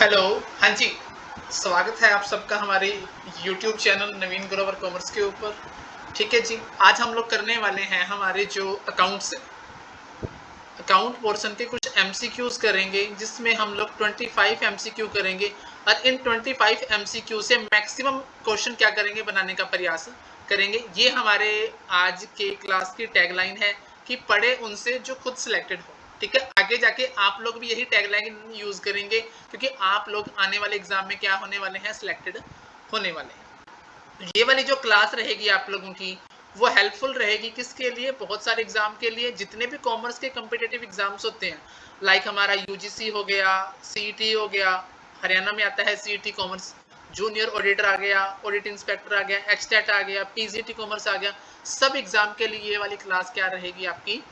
Hello. हाँ जी, स्वागत है आप सबका हमारे यूट्यूब चैनल नवीन ग्रोवर कॉमर्स के ऊपर। ठीक है जी, आज हम लोग करने वाले हैं हमारे जो अकाउंट पोर्शन के कुछ एमसीक्यूज करेंगे, जिसमें हम लोग 25 एमसीक्यू करेंगे और इन 25 एमसीक्यू से मैक्सिमम क्वेश्चन क्या करेंगे बनाने का प्रयास करेंगे। ये हमारे आज के क्लास की टैगलाइन है कि पढ़े उनसे जो खुद सिलेक्टेड हो। ठीक है, आगे जाके आप लोग भी यही टैगलाइन यूज करेंगे, क्योंकि आप लोग आने वाले एग्जाम में क्या होने वाले हैं, सिलेक्टेड होने वाले हैं। ये वाली जो क्लास रहेगी आप लोगों की, वो हेल्पफुल रहेगी किसके लिए, बहुत सारे एग्जाम के लिए, जितने भी कॉमर्स के कम्पिटेटिव एग्जाम्स होते हैं, लाइक हमारा यूजीसी हो गया, सीईटी हो गया, हरियाणा में आता है सीईटी कॉमर्स, जूनियर ऑडिटर आ गया, ऑडिट इंस्पेक्टर आ गया, एक्सटेट आ गया, पीजीटी कॉमर्स आ गया। सब एग्जाम के लिए ये वाली क्लास क्या रहेगी आपकी,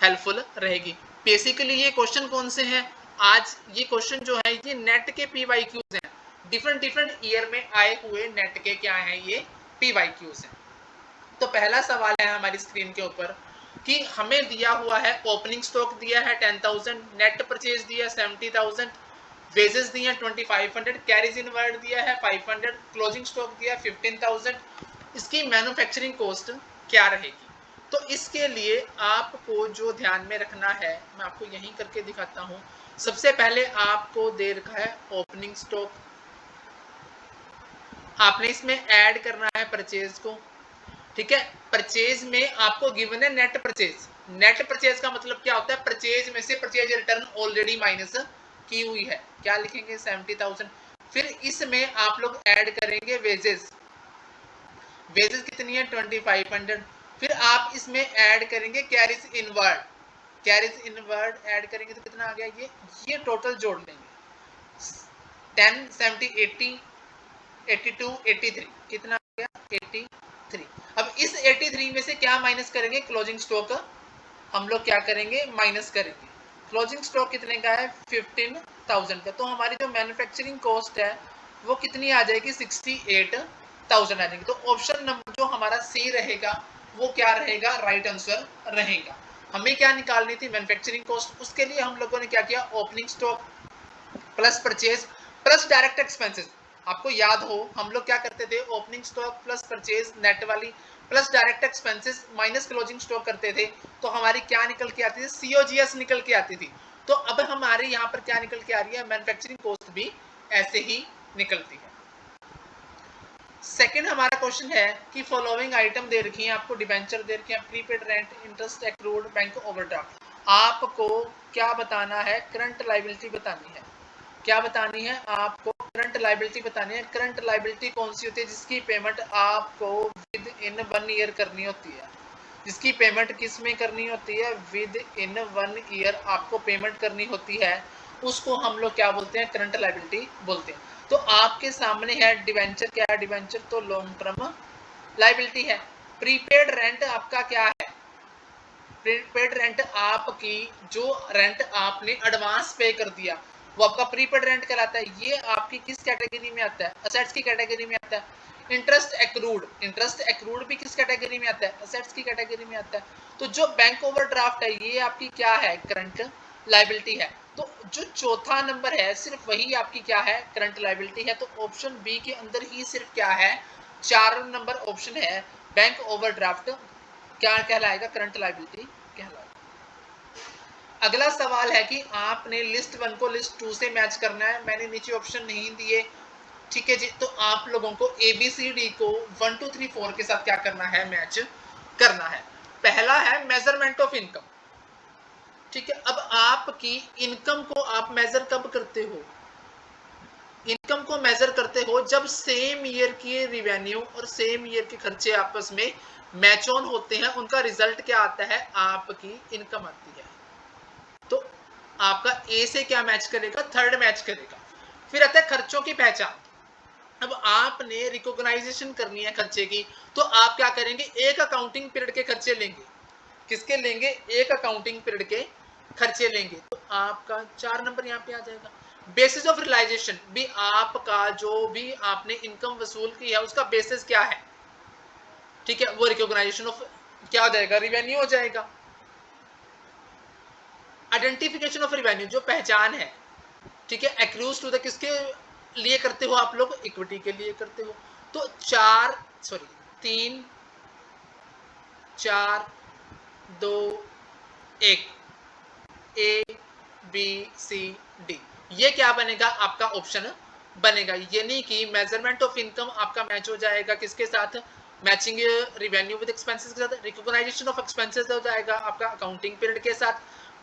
हेल्पफुल रहेगी। बेसिकली ये क्वेश्चन कौन से हैं आज, ये क्वेश्चन जो है ये नेट के पीवाईक्यूज हैं, डिफरेंट ईयर में आए हुए नेट के क्या है, ये पीवाईक्यूज हैं। तो पहला सवाल है हमारी स्क्रीन के ऊपर कि हमें दिया हुआ है ओपनिंग स्टॉक दिया है 10,000, नेट परचेज दिया 70,000, वेजेस दिए हैं 2500, कैरीज इन वर्ड दिया है 500, क्लोजिंग स्टॉक दिया 15,000। इसकी मैन्युफैक्चरिंग कॉस्ट क्या रहेगी? तो इसके लिए आपको जो ध्यान में रखना है, मैं आपको यहीं करके दिखाता हूं। सबसे पहले आपको दे रखा है ओपनिंग स्टॉक, आपने इसमें ऐड करना है परचेज को। ठीक है, परचेज में आपको गिवन है नेट परचेज। नेट परचेज का मतलब क्या होता है, परचेज में से परचेज रिटर्न ऑलरेडी माइनस की हुई है, क्या लिखेंगे 70,000। फिर इसमें आप लोग ऐड करेंगे वेजेस, वेजेस कितनी है 2500। फिर आप इसमें ऐड करेंगे carries inward, carries inward add करेंगे तो कितना आ गया, ये टोटल जोड़ लेंगे 10 70 80 82 83, कितना आ गया 83। अब इस 83 में से क्या माइनस करेंगे, क्लोजिंग स्टॉक हम लोग क्या करेंगे, माइनस करेंगे। क्लोजिंग स्टॉक कितने का है 15,000 का, तो हमारी जो मैन्युफैक्चरिंग कॉस्ट है वो कितनी आ जाएगी 68,000 आ जाएगी। तो ऑप्शन नंबर जो हमारा सी रहेगा वो क्या रहेगा, राइट आंसर रहेगा। हमें क्या निकालनी थी, मैन्युफैक्चरिंग कॉस्ट। उसके लिए हम लोगों ने क्या किया, opening stock plus purchase plus direct expenses. आपको याद हो हम लोग क्या करते थे, opening stock plus purchase net वाली plus direct expenses minus closing stock करते थे, तो हमारी क्या निकल के आती थी, सीओजीएस निकल के आती थी। तो अब हमारे यहाँ पर क्या निकल के आ रही है, मैन्युफैक्चरिंग कॉस्ट भी ऐसे ही निकलती है। सेकंड हमारा क्वेश्चन है कि फॉलोइंग आइटम दे रखी है आपको, डिबेंचर दे रखी है, prepaid rent, interest accrued, bank overdraft. आपको क्या बताना है, करंट लायबिलिटी बतानी है। क्या बतानी है आपको, करंट लायबिलिटी बतानी है। करंट लायबिलिटी कौन सी होती है, जिसकी पेमेंट आपको विद इन 1 ईयर करनी होती है। जिसकी पेमेंट किस में करनी होती है, विद इन 1 ईयर आपको पेमेंट करनी होती है, उसको हम लोग क्या बोलते हैं, करंट लायबिलिटी बोलते हैं। तो आपके सामने है डिवेंचर, क्या है डिवेंचर, तो लॉन्ग टर्म लायबिलिटी है। प्रीपेड रेंट आपका क्या है, प्रीपेड रेंट आपकी जो रेंट आपने एडवांस पे कर दिया वो आपका प्रीपेड रेंट कहलाता है। ये आपकी किस कैटेगरी में आता है, असेट्स की कैटेगरी में आता है। इंटरेस्ट एक्रूड, इंटरेस्ट एक्रूड भी किस कैटेगरी में आता है, असेट्स की कैटेगरी में आता है। तो जो बैंक ओवरड्राफ्ट है ये आपकी क्या है, करंट लायबिलिटी है। तो जो चौथा नंबर है सिर्फ वही आपकी क्या है, करंट लायबिलिटी है। तो ऑप्शन बी के अंदर ही सिर्फ क्या है, 4 नंबर ऑप्शन है, बैंक ओवरड्राफ्ट क्या कहलाएगा, करंट लायबिलिटी कहलाएगा। अगला सवाल है कि आपने लिस्ट 1 को लिस्ट 2 से मैच करना है। मैंने नीचे ऑप्शन नहीं दिए, ठीक है जी। तो आप लोगों को ABCD को 1 2 3 4 के साथ क्या करना है, मैच करना है। पहला है मेजरमेंट ऑफ इनकम। ठीक है, अब आपकी इनकम को आप मेजर कब करते हो, इनकम को मेजर करते हो जब सेम ईयर की रिवेन्यू और सेम ईयर के खर्चे आपस में मैच ऑन होते हैं, उनका रिजल्ट क्या आता है, आपकी इनकम आती है। तो आपका ए से क्या मैच करेगा, थर्ड मैच करेगा। फिर आता है खर्चों की पहचान। अब आपने रिकॉग्नाइजेशन करनी है खर्चे की, तो आप क्या करेंगे, एक अकाउंटिंग पीरियड के खर्चे लेंगे। किसके लेंगे, एक अकाउंटिंग पीरियड के खर्चे लेंगे। तो आपका 4 नंबर यहाँ पे आ जाएगा। बेसिस ऑफ रियलाइजेशन भी आपका जो भी आपने इनकम वसूल की है उसका बेसिस क्या है, ठीक है, वो रिकॉग्नाइजेशन ऑफ क्या हो जाएगा, रिवेन्यू हो जाएगा। आइडेंटिफिकेशन ऑफ रिवेन्यू जो पहचान है, ठीक है, एक्रूज टू द किसके लिए करते हो आप लोग, इक्विटी के लिए करते हो। तो 3 4 2 1 ए बी सी डी, ये क्या बनेगा आपका ऑप्शन बनेगा। यानी कि मेजरमेंट ऑफ इनकम आपका मैच हो जाएगा किसके साथ, मैचिंग रिवेन्यू विद एक्सपेंसेस के साथ। रिकॉग्नाइजेशन ऑफ एक्सपेंसेस हो जाएगा आपका अकाउंटिंग पीरियड के साथ।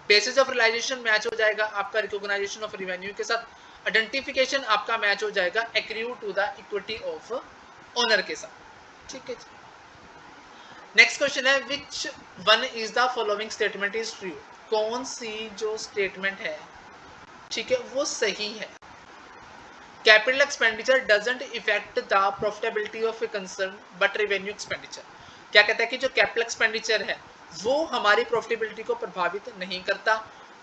बेसिस ऑफ रियलाइजेशन मैच हो जाएगा आपका रिकॉग्नाइजेशन ऑफ रिवेन्यू के साथ। आइडेंटिफिकेशन आपका मैच हो जाएगा accrue to the equity of owner के साथ। ठीक है, नेक्स्ट क्वेश्चन है which one is the following statement is true, कौन सी जो स्टेटमेंट है, ठीक है, वो सही है। Capital expenditure doesn't effect the profitability of a concern but revenue expenditure, क्या कहता है कि जो कैपिटल एक्सपेंडिचर है वो हमारी प्रॉफिटेबिलिटी को प्रभावित नहीं करता,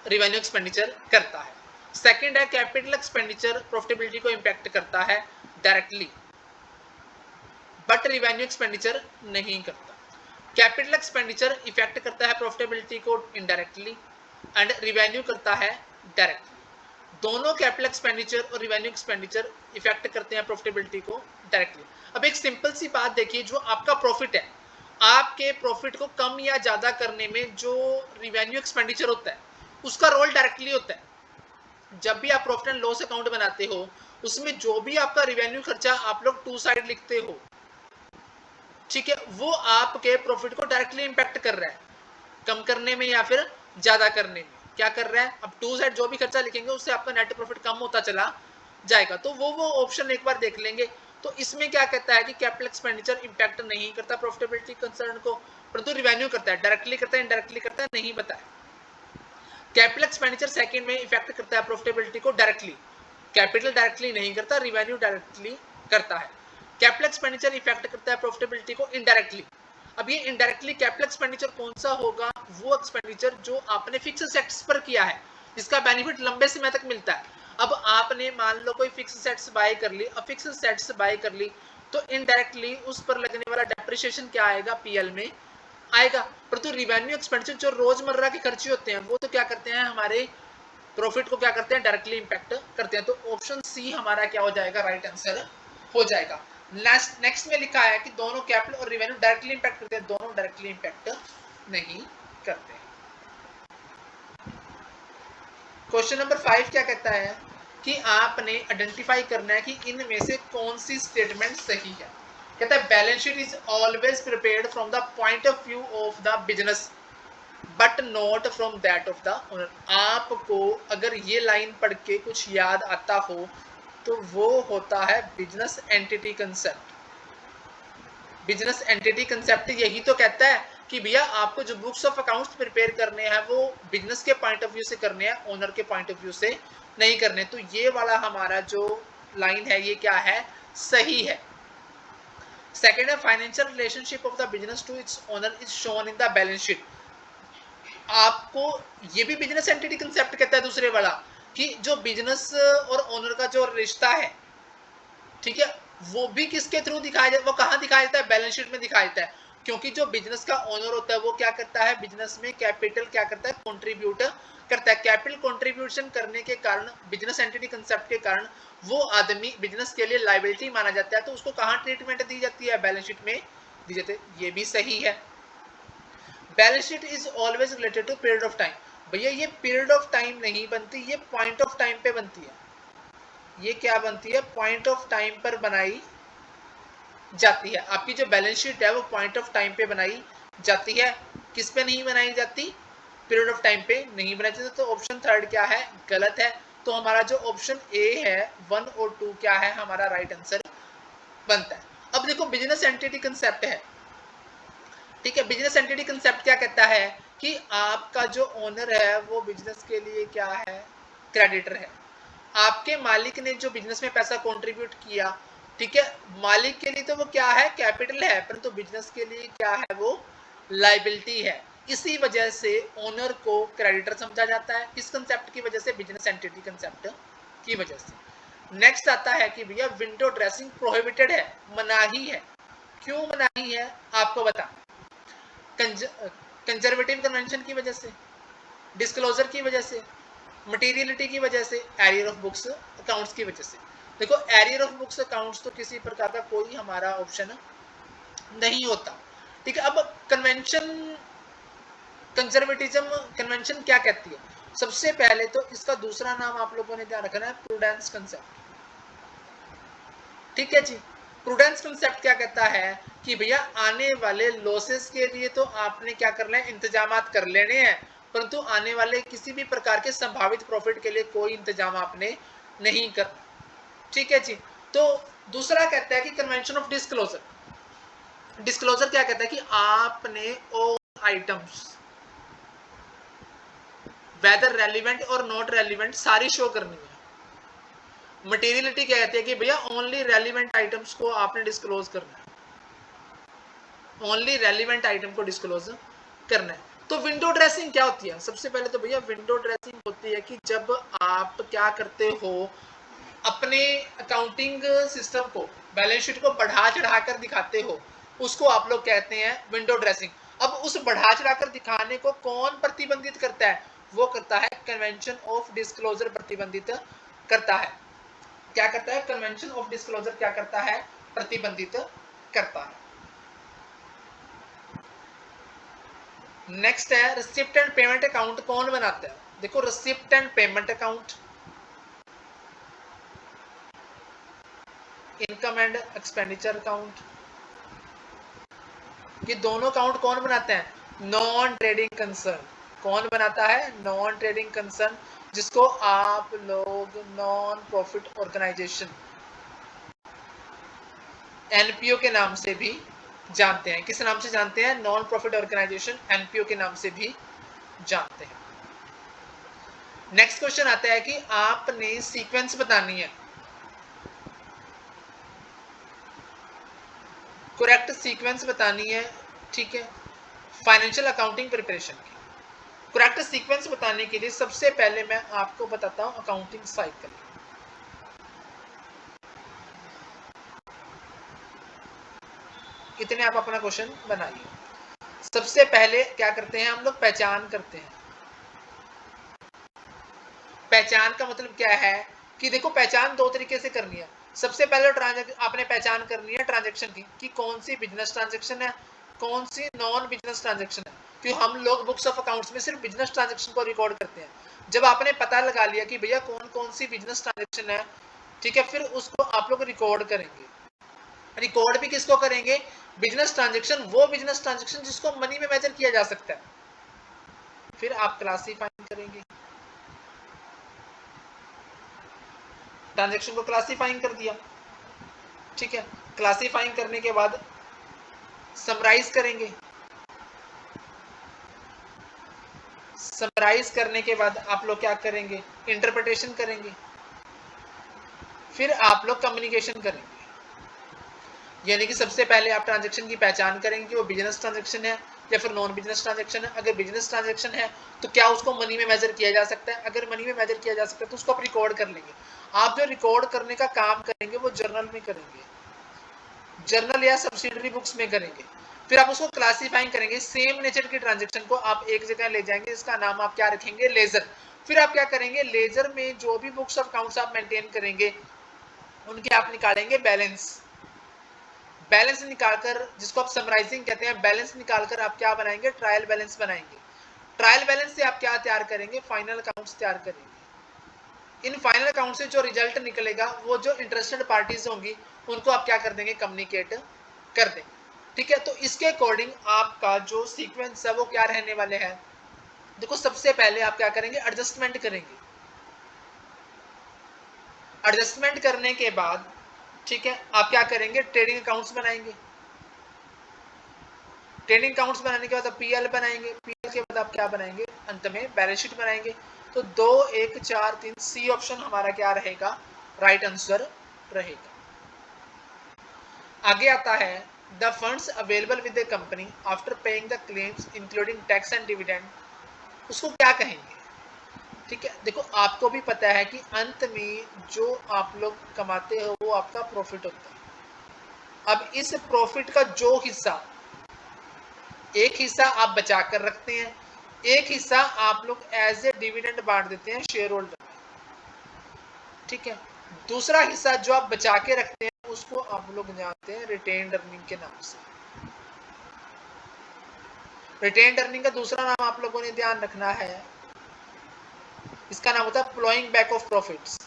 रेवेन्यू एक्सपेंडिचर करता है। सेकंड है कैपिटल एक्सपेंडिचर प्रॉफिटेबिलिटी को इंपैक्ट करता है डायरेक्टली बट रेवेन्यू एक्सपेंडिचर नहीं करता। कैपिटल एक्सपेंडिचर इफेक्ट करता है प्रॉफिटेबिलिटी को इनडायरेक्टली एंड रिवेन्यू करता है डायरेक्टली। दोनों कैपिटल एक्सपेंडिचर और रिवेन्यू एक्सपेंडिचर इफेक्ट करते हैं प्रॉफिटेबिलिटी को डायरेक्टली। अब एक सिंपल सी बात देखिए, जो आपका प्रॉफिट है, आपके प्रॉफिट को कम या ज्यादा करने में जो रिवेन्यू एक्सपेंडिचर होता है उसका रोल डायरेक्टली होता है। जब भी आप प्रॉफिट एंड लॉस अकाउंट बनाते हो उसमें जो भी आपका रिवेन्यू खर्चा आप लोग टू साइड लिखते हो, ठीक है, वो आपके प्रॉफिट को डायरेक्टली इंपैक्ट कर रहा है, कम करने में या फिर ज्यादा करने में क्या कर रहा है। अब टू साइड जो भी खर्चा लिखेंगे उससे आपका नेट प्रॉफिट कम होता चला जाएगा। तो वो ऑप्शन एक बार देख लेंगे। तो इसमें क्या कहता है कि कैपिटल एक्सपेंडिचर इंपैक्ट नहीं करता प्रॉफिटेबिलिटी कंसर्न को, परंतु रिवेन्यू करता है, डायरेक्टली करता है इनडायरेक्टली करता है नहीं बताया। कैपिटल एक्सपेंडिचर सेकंड में इफेक्ट करता है प्रॉफिटेबिलिटी को डायरेक्टली, कैपिटल डायरेक्टली नहीं करता, रिवेन्यू डायरेक्टली करता है। कैपिटल एक्सपेंडिचर इफेक्ट करता है प्रॉफिटेबिलिटी को इनडायरेक्टली। अब ये इनडायरेक्टली कैपिटल एक्सपेंडिचर कौन सा होगा, वो एक्सपेंडिचर जो आपने फिक्स सेट्स पर किया है, जिसका बेनिफिट लंबे समय तक मिलता है। अब आपने मान लो कोई फिक्स सेट्स बाय कर ली, अब फिक्स सेट्स बाय कर ली तो इनडायरेक्टली उस पर लगने वाला डेप्रिसिएशन क्या आएगा, पीएल में आएगा। परंतु रिवेन्यू एक्सपेंडिचर जो रोजमर्रा के खर्चे होते हैं वो तो क्या करते हैं, हमारे प्रॉफिट को क्या करते हैं, डायरेक्टली इंपैक्ट करते हैं। तो ऑप्शन सी हमारा क्या हो जाएगा, राइट आंसर हो जाएगा। नेक्स्ट में लिखा है कि दोनों कैपिटल और रिवेन्यू डायरेक्टली इंपैक्ट करते हैं, दोनों डायरेक्टली इंपैक्ट नहीं करते। क्वेश्चन नंबर 5 क्या कहता है कि आपने आइडेंटिफाई करना है कि इनमें से कौन सी स्टेटमेंट सही है। कहता है balance sheet is always prepared from the point of view of the business but not from that of the owner. आपको अगर ये लाइन पढ़ के कुछ याद आता हो तो वो होता है business entity concept. Business entity concept यही तो कहता है कि भैया आपको जो बुक्स ऑफ अकाउंट्स प्रिपेयर करने हैं वो बिजनेस के पॉइंट ऑफ व्यू से करने हैं, ओनर के पॉइंट ऑफ व्यू से नहीं करने। तो ये वाला हमारा जो लाइन है ये क्या है, सही है। सेकेंड है financial relationship of the business to its owner is shown in the balance sheet. आपको ये भी बिजनेस एंटिटी कंसेप्ट कहता है दूसरे वाला, कि जो बिजनेस और ओनर का जो रिश्ता है, ठीक है, वो भी किसके थ्रू दिखाया जाता है, वो कहाँ दिखाया जाता है, बैलेंस शीट में दिखाया जाता है। क्योंकि जो बिजनेस का ओनर होता है वो क्या करता है, बिजनेस में कैपिटल क्या करता है, कंट्रीब्यूट करता है। कैपिटल कंट्रीब्यूशन करने के कारण, बिजनेस एंटिटी कंसेप्ट के कारण वो आदमी बिजनेस के लिए लायबिलिटी माना जाता है। तो उसको कहाँ ट्रीटमेंट दी जाती है, बैलेंस शीट में दी जाती है। ये भी सही है। Balance sheet is always related to period of time. भैया ये पीरियड ऑफ टाइम नहीं बनती, ये पॉइंट ऑफ टाइम पे बनती है। ये क्या बनती है, पॉइंट ऑफ टाइम पर बनाई जाती है। आपकी जो बैलेंस शीट है वो पॉइंट ऑफ टाइम पे बनाई जाती है, किस पे नहीं बनाई जाती, पीरियड ऑफ टाइम पे नहीं बनाई जाती। तो ऑप्शन थर्ड क्या है, गलत है। तो हमारा जो ऑप्शन ए है 1 और 2 क्या है, हमारा राइट आंसर बनता है। अब देखो बिजनेस एंटिटी कंसेप्ट है, ठीक है, बिजनेस एंटिटी कंसेप्ट क्या कहता है कि आपका जो ओनर है वो बिजनेस के लिए क्या है, क्रेडिटर है। आपके मालिक ने जो बिजनेस में पैसा कंट्रीब्यूट किया, ठीक है, मालिक के लिए तो वो क्या है, कैपिटल है, परंतु बिजनेस के लिए क्या है, वो लायबिलिटी है। इसी वजह से ओनर को क्रेडिटर समझा जाता है। किस कंसेप्ट की वजह से, बिजनेस एंटिटी कंसेप्ट की वजह से। नेक्स्ट आता है कि भैया विंडो ड्रेसिंग प्रोहिबिटेड है, मनाही है। क्यों मनाही है आपको बता, कंजर्वेटिव कन्वेंशन की वजह से, डिस्क्लोजर की वजह से, मटेरियलिटी की वजह से, एरियर ऑफ बुक्स अकाउंट्स की वजह से। देखो एरियर ऑफ बुक्स अकाउंट्स तो किसी प्रकार का कोई हमारा ऑप्शन नहीं होता, ठीक है। अब कन्वेंशन, कंजर्वेटिज्म कन्वेंशन क्या कहती है? सबसे पहले तो इसका दूसरा नाम आप लोगों ने ध्यान रखना है, प्रूडेंस कंसेप्ट, ठीक है जी। प्रूडेंस कंसेप्ट क्या कहता है कि भैया आने वाले लॉसेस के लिए तो आपने क्या करना है, इंतजाम कर लेने हैं, परंतु आने वाले किसी भी प्रकार के संभावित प्रॉफिट के लिए कोई इंतजाम आपने नहीं करना, ठीक है जी। तो दूसरा कहता है कि कन्वेंशन ऑफ डिस्क्लोजर। डिस्क्लोजर क्या कहता है कि आपने ऑल आइटम्स वेदर रेलिवेंट और नॉट रेलिवेंट सारी शो करनी है। मटेरियलिटी क्या कहती है कि भैया ओनली रेलिवेंट आइटम्स को आपने डिस्क्लोज करना है, ओनली रेलिवेंट आइटम को डिस्क्लोज करना है। तो विंडो ड्रेसिंग क्या होती है? सबसे पहले तो भैया विंडो ड्रेसिंग होती है कि जब आप क्या करते हो, अपने अकाउंटिंग सिस्टम को, बैलेंस शीट को बढ़ा चढ़ाकर दिखाते हो, उसको आप लोग कहते हैं विंडो ड्रेसिंग। अब उस बढ़ा चढ़ाकर दिखाने को कौन प्रतिबंधित करता है? वो करता है कन्वेंशन ऑफ डिस्क्लोजर प्रतिबंधित करता है। क्या करता है? कन्वेंशन ऑफ डिस्क्लोजर क्या करता है? प्रतिबंधित करता है। नेक्स्ट है रिसिप्ट एंड पेमेंट अकाउंट कौन बनाता है? देखो receipt and payment account, income and expenditure account, ये दोनों अकाउंट कौन बनाते हैं? Non trading concern. कौन बनाता है? नॉन ट्रेडिंग कंसर्न, जिसको आप लोग नॉन प्रॉफिट ऑर्गेनाइजेशन, एनपीओ के नाम से भी जानते हैं। किस नाम से जानते हैं? नॉन प्रॉफिट ऑर्गेनाइजेशन, एनपीओ के नाम से भी जानते हैं। नेक्स्ट क्वेश्चन आता है कि आपने सीक्वेंस बतानी है, करेक्ट सीक्वेंस बतानी है, ठीक है, फाइनेंशियल अकाउंटिंग प्रिपरेशन की। करेक्ट सीक्वेंस बताने के लिए सबसे पहले मैं आपको बताता हूं अकाउंटिंग साइकिल। इतने आप अपना क्वेश्चन बनाइए। सबसे पहले क्या करते हैं हम लोग? पहचान करते हैं। पहचान का मतलब क्या है कि देखो पहचान दो तरीके से करनी है। सबसे पहले आपने पहचान करनी है ट्रांजैक्शन की, कि कौन सी बिजनेस ट्रांजैक्शन है, कौन सी नॉन बिजनेस ट्रांजैक्शन है। क्योंकि हम लोग बुक्स ऑफ अकाउंट्स में सिर्फ बिजनेस ट्रांजैक्शन को रिकॉर्ड करते हैं। जब आपने पता लगा लिया कि भैया कौन कौन सी बिजनेस ट्रांजैक्शन है, ठीक है, फिर उसको आप लोग रिकॉर्ड करेंगे। रिकॉर्ड भी किसको करेंगे? बिजनेस ट्रांजैक्शन, वो बिजनेस ट्रांजैक्शन जिसको मनी में मेजर किया जा सकता है। फिर आप क्लासीफाइंग करेंगे, ट्रांजैक्शन को क्लासीफाइंग कर दिया, ठीक है। क्लासीफाइंग करने के बाद समराइज करेंगे, समराइज करने के बाद आप लोग क्या करेंगे? इंटरप्रिटेशन करेंगे, फिर आप लोग कम्युनिकेशन करेंगे। यानी कि सबसे पहले आप ट्रांजैक्शन की पहचान करेंगे कि वो बिजनेस ट्रांजैक्शन है या फिर नॉन बिजनेस ट्रांजैक्शन है। अगर बिजनेस ट्रांजैक्शन है तो क्या उसको मनी में मेजर किया जा सकता है? अगर मनी में मेजर किया जा सकता है तो उसको आप रिकॉर्ड कर लेंगे। आप जो रिकॉर्ड करने का काम करेंगे वो जर्नल में करेंगे, जर्नल या सब्सिडरी बुक्स में करेंगे। फिर आप उसको क्लासीफाइंग करेंगे। सेम नेचर की ट्रांजैक्शन को आप एक जगह ले जाएंगे, इसका नाम आप क्या रखेंगे? लेजर। फिर आप क्या करेंगे? लेजर में जो भी बुक्स ऑफ अकाउंट्स आप मेंटेन करेंगे उनके आप निकालेंगे बैलेंस। बैलेंस निकालकर, जिसको आप समराइजिंग कहते हैं, बैलेंस निकालकर आप क्या बनाएंगे? ट्रायल बैलेंस बनाएंगे। ट्रायल बैलेंस से आप क्या तैयार करेंगे? फाइनल अकाउंट्स तैयार करेंगे। इन फाइनल अकाउंट से जो रिजल्ट निकलेगा वो जो इंटरेस्टेड पार्टीज होंगी उनको आप क्या कर देंगे? कम्युनिकेट कर देंगे, ठीक है। तो इसके अकॉर्डिंग आपका जो सीक्वेंस है वो क्या रहने वाले हैं? देखो सबसे पहले आप क्या करेंगे? एडजस्टमेंट करेंगे। एडजस्टमेंट करने के बाद, ठीक है, आप क्या करेंगे? ट्रेडिंग अकाउंट्स बनाएंगे। ट्रेडिंग अकाउंट्स बनाने के बाद आप पीएल बनाएंगे। पीएल के बाद आप क्या बनाएंगे? अंत में बैलेंस शीट बनाएंगे। तो 2 1 4 3 सी ऑप्शन हमारा क्या रहेगा? राइट आंसर रहेगा। आगे आता है the funds available with the company after paying the claims including tax and dividend, उसको क्या कहेंगे? ठीक है, देखो आपको भी पता है कि अंत में जो आप लोग कमाते हो वो आपका प्रॉफिट होता है। अब इस प्रॉफिट का जो हिस्सा, एक हिस्सा आप बचा कर रखते हैं, एक हिस्सा आप लोग एज ए डिविडेंड बांट देते हैं शेयर होल्डर में, ठीक है। दूसरा हिस्सा जो आप बचा के रखते हैं उसको आप लोग जानते हैं रिटेन्ड अर्निंग के नाम से। रिटेन्ड अर्निंग का दूसरा नाम आप लोगों ने ध्यान रखना है, इसका नाम होता है ploughing back of profits.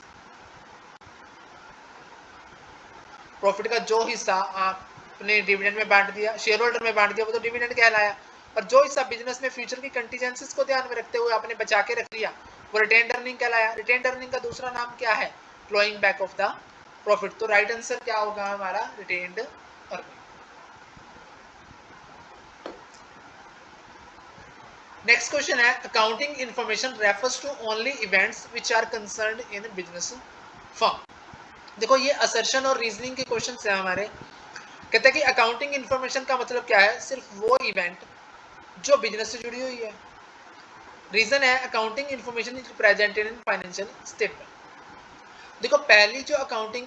Profit का जो हिस्सा आपने डिविडेंड में बांट दिया, शेयर होल्डर में बांट दिया, वो तो डिविडेंड कहलाया। और जो हिस्सा बिजनेस में फ्यूचर की कंटीजेंसीज को ध्यान में रखते हुए आपने बचा के रख लिया, वो रिटेन्ड अर्निंग कहलाया। रिटेन्ड अर्निंग का दूसरा नाम क्या है? Ploughing back of the profit. तो राइट आंसर क्या होगा हमारा? Retained earning. नेक्स्ट क्वेश्चन है, accounting information refers to only events which are concerned in business firm. देखो ये असर्शन और रीजनिंग के क्वेश्चंस हैं हमारे। कहते हैं कि अकाउंटिंग इंफॉर्मेशन का मतलब क्या है? सिर्फ वो इवेंट जो बिजनेस से जुड़ी हुई है। रीजन है accounting information is presented in financial statement. देखो पहली जो अकाउंटिंग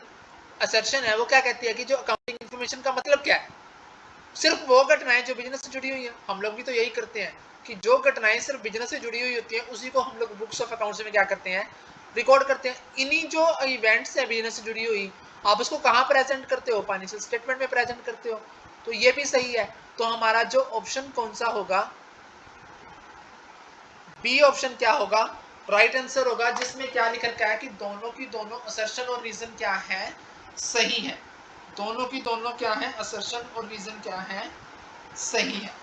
असर्शन है वो क्या कहती है कि जो अकाउंटिंग इंफॉर्मेशन का मतलब क्या है? सिर्फ वो घटनाएं जो बिजनेस से जुड़ी हुई है। हम लोग भी तो यही करते हैं कि जो घटनाएं सिर्फ बिजनेस से जुड़ी हुई होती हैं उसी को हम लोग बुक्स ऑफ अकाउंट्स में क्या करते हैं? रिकॉर्ड करते हैं। इन्हीं जो इवेंट्स है बिजनेस से जुड़ी हुई, आप उसको कहाँ प्रेजेंट करते हो? फाइनेंशियल स्टेटमेंट में प्रेजेंट करते हो। तो ये भी सही है। तो हमारा जो ऑप्शन कौन सा होगा? बी ऑप्शन क्या होगा? राइट आंसर होगा, जिसमें क्या लिख रखा है कि दोनों की दोनों असर्शन और रीजन क्या है? सही है। दोनों की दोनों क्या है? असर्शन और रीजन क्या है? सही है।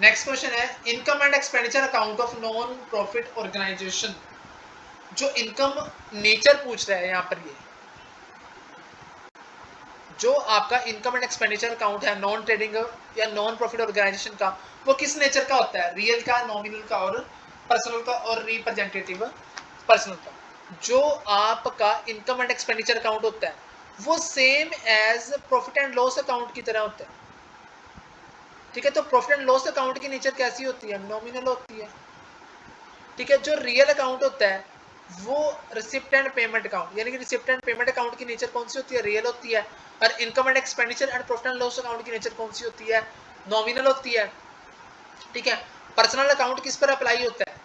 नेक्स्ट क्वेश्चन है, income and expenditure account of non profit organisation. जो इनकम नेचर पूछ रहा है यहाँ पर, ये जो आपका इनकम एंड एक्सपेंडिचर अकाउंट है नॉन ट्रेडिंग या नॉन प्रॉफिट ऑर्गेनाइजेशन का, वो किस नेचर का होता है? रियल का, नॉमिनल का और पर्सनल का और रिप्रेजेंटेटिव पर्सनल का। जो आपका इनकम एंड एक्सपेंडिचर अकाउंट होता है वो same as profit and loss account की तरह होता है, ठीक है। तो प्रॉफिट एंड लॉस अकाउंट की नेचर कैसी होती है? नॉमिनल होती है, ठीक है। जो रियल अकाउंट होता है वो रिसिप्ट एंड पेमेंट अकाउंट, यानी कि रिसिप्ट एंड पेमेंट अकाउंट की नेचर कौन सी होती है? रियल होती है। और income and expenditure and profit and loss account की नेचर कौन सी होती है? नॉमिनल होती है, ठीक है। पर्सनल अकाउंट किस पर अप्लाई होता है?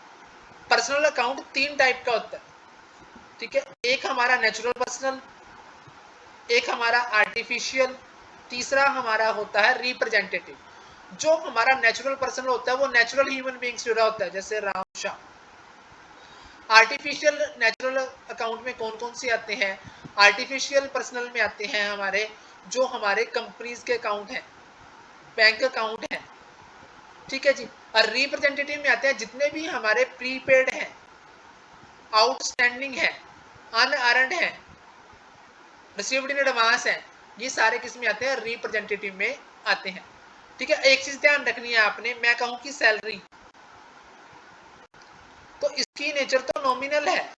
पर्सनल अकाउंट तीन टाइप का होता है, ठीक है। एक हमारा नेचुरल पर्सनल, एक हमारा आर्टिफिशियल, तीसरा हमारा होता है रिप्रेजेंटेटिव। जो हमारा नेचुरल पर्सनल होता है वो नेचुरल ह्यूमन बीइंग्स जुड़ा होता है, जैसे Ram Shah. Artificial natural account में कौन कौन से आते हैं? आर्टिफिशियल पर्सनल में आते हैं हमारे जो हमारे कंपनीज के अकाउंट हैं, बैंक अकाउंट हैं, ठीक है जी। और रिप्रेजेंटेटिव में आते हैं जितने भी हमारे प्रीपेड हैं, आउटस्टैंडिंग है, अनअर्न्ड है, रिसीव्ड इन एडवांस है, ये सारे किस में आते हैं? रिप्रेजेंटेटिव में आते हैं, ठीक है। एक चीज ध्यान रखनी है आपने, मैं कहूं कि सैलरी, तो इसकी नेचर तो नॉमिनल है,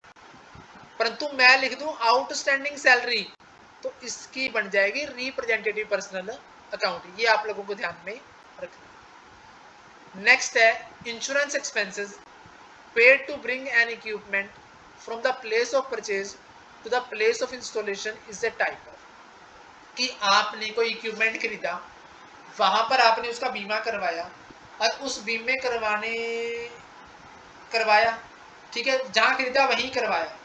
परंतु मैं लिख दूं आउटस्टैंडिंग सैलरी तो इसकी बन जाएगी रिप्रेजेंटेटिव पर्सनल अकाउंट। ये आप लोगों को ध्यान में रखना। नेक्स्ट है, insurance expenses paid to bring an equipment from the place of purchase to the place of installation is a type of, कि आपने कोई इक्विपमेंट खरीदा, वहां पर आपने उसका बीमा करवाया और उस बीमे करवाया, ठीक है, जहां खरीदा वहीं करवाया,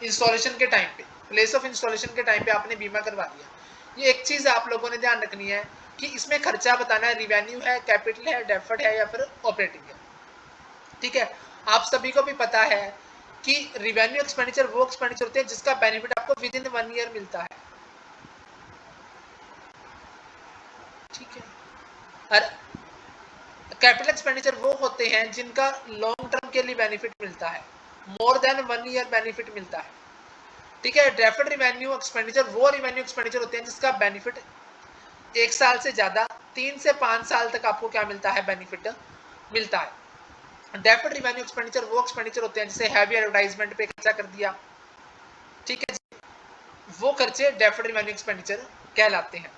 इंस्टॉलेशन के टाइम पे, प्लेस ऑफ इंस्टॉलेशन के टाइम पे आपने बीमा करवा दिया। ये एक चीज आप लोगों ने ध्यान रखनी है कि इसमें खर्चा बताना है, रिवेन्यू है, कैपिटल है, डेफर्ड है या फिर ऑपरेटिंग है, ठीक है। आप सभी को भी पता है कि रिवेन्यू एक्सपेंडिचर वो एक्सपेंडिचर होते हैं जिसका बेनिफिट आपको विद इन 1 ईयर मिलता है, ठीक है। और कैपिटल एक्सपेंडिचर वो होते हैं जिनका लॉन्ग टर्म के लिए बेनिफिट मिलता है, मोर देन 1 ईयर बेनिफिट मिलता है, ठीक है। डेफर्ड रिवेन्यू एक्सपेंडिचर वो रिवेन्यू एक्सपेंडिचर होते हैं जिसका बेनिफिट 1 साल से ज्यादा 3 से 5 साल तक आपको क्या मिलता है? बेनिफिट मिलता है। डेफर्ड रिवेन्यू एक्सपेंडिचर वो एक्सपेंडिचर होते हैं जैसे हैवी एडवर्टाइजमेंट पे खर्चा कर दिया, ठीक है, वो खर्चे डेफर्ड रिवेन्यू एक्सपेंडिचर कहलाते हैं।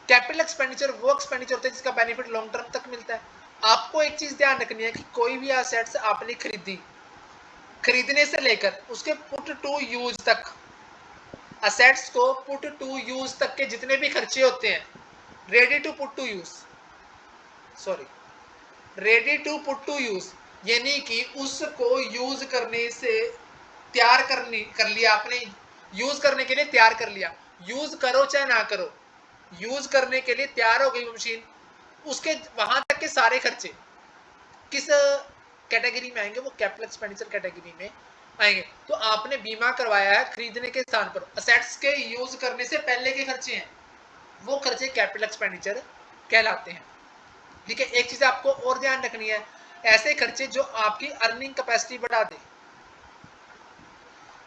कैपिटल एक्सपेंडिचर वो एक्सपेंडिचर होते हैं जिसका बेनिफिट लॉन्ग टर्म तक मिलता है। आपको एक चीज ध्यान रखनी है कि कोई भी एसेट्स आपने खरीदी, खरीदने से लेकर उसके पुट टू यूज तक, असेट्स को पुट टू यूज तक के जितने भी खर्चे होते हैं, ready to put to use, sorry, ready to put to use, यानी कि उसको यूज करने से तैयार कर लिया आपने, यूज करने के लिए तैयार कर लिया। यूज करो चाहे ना करो, यूज करने के लिए तैयार हो गई मशीन, उसके वहां तक के सारे खर्चे किस कैटेगरी में आएंगे? वो कैपिटल एक्सपेंडिचर कैटेगरी में आएंगे। तो आपने बीमा करवाया है खरीदने के स्थान पर, असेट्स के यूज करने से पहले के खर्चे हैं, वो खर्चे कैपिटल एक्सपेंडिचर कहलाते हैं। ठीक है, एक चीज आपको और ध्यान रखनी है, ऐसे खर्चे जो आपकी अर्निंग कैपेसिटी बढ़ा दें,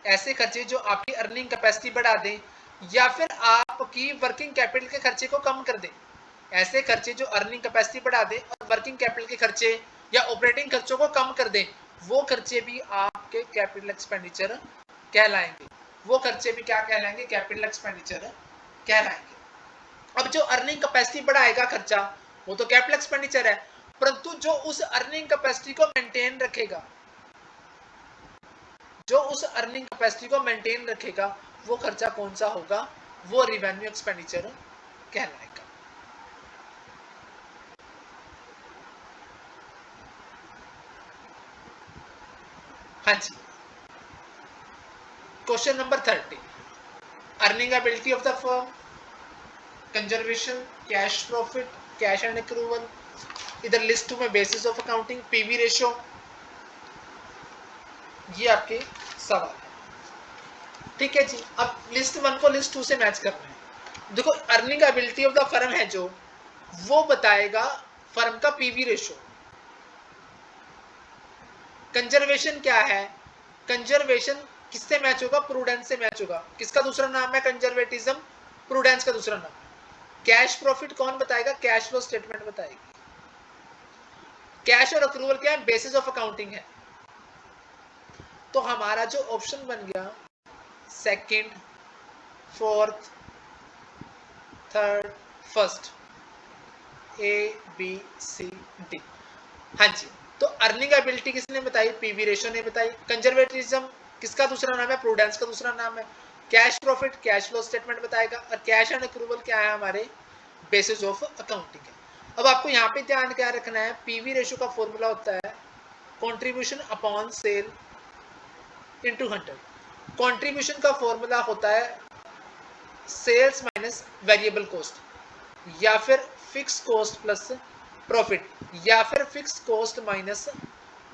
ऐसे खर्चे जो आपकी अर्निंग कैपेसिटी बढ़ा दें या फिर आपकी वर्किंग कैपिटल के खर्चे को कम कर दें, ऐसे खर्चे जो अर्निंग कैपेसिटी बढ़ा दें और वर्किंग कैपिटल के खर्चे या ऑपरेटिंग खर्चों को कम कर दें, वो खर्चे भी आपके कैपिटल एक्सपेंडिचर कहलाएंगे। वो खर्चे भी क्या कहलाएंगे? कैपिटल एक्सपेंडिचर कहलाएंगे। अब जो अर्निंग कैपेसिटी बढ़ाएगा खर्चा, वो तो कैपिटल एक्सपेंडिचर है, परंतु जो उस अर्निंग कैपेसिटी को मेंटेन रखेगा, जो उस अर्निंग कैपेसिटी को मेंटेन रखेगा, वो खर्चा कौन सा होगा? वो रिवेन्यू एक्सपेंडिचर कहलाएगा। हाँ जी, question number 30, earning ability of the firm, conservation, cash profit, cash and accrual, इधर लिस्ट 2 में basis of accounting, PV ratio, ये आपके सवाल है। ठीक है जी, अब लिस्ट 1 को लिस्ट 2 से मैच करना है। देखो, earning ability of the firm है जो, वो बताएगा फर्म का पीवी रेशियो। कंजर्वेशन क्या है? कंजर्वेशन किससे मैच होगा? प्रूडेंस से मैच होगा। किसका दूसरा नाम है कंजर्वेटिज्म? प्रूडेंस का दूसरा नाम है। कैश प्रॉफिट कौन बताएगा? कैश फ्लो स्टेटमेंट बताएगी। कैश और अक्रूवल क्या है? बेसिस ऑफ अकाउंटिंग है। तो हमारा जो ऑप्शन बन गया second, fourth, third, first, A B C D. हाँ जी, तो अर्निंग एबिलिटी किसने बताई? पीवी रेशियो ने बताई। कंजर्वेटिज्म किसका दूसरा नाम है? प्रूडेंस का दूसरा नाम है। Cash profit cash flow statement बताएगा, और कैश एंड अक्रूवल क्या है? हमारे बेसिस ऑफ अकाउंटिंग है। अब आपको यहाँ पे ध्यान क्या रखना है? पीवी रेशियो का फॉर्मूला होता है contribution upon sale into 100। Contribution का फॉर्मूला होता है सेल्स माइनस वेरिएबल कॉस्ट, या फिर फिक्स कॉस्ट प्लस प्रॉफिट, या फिर फिक्स कॉस्ट माइनस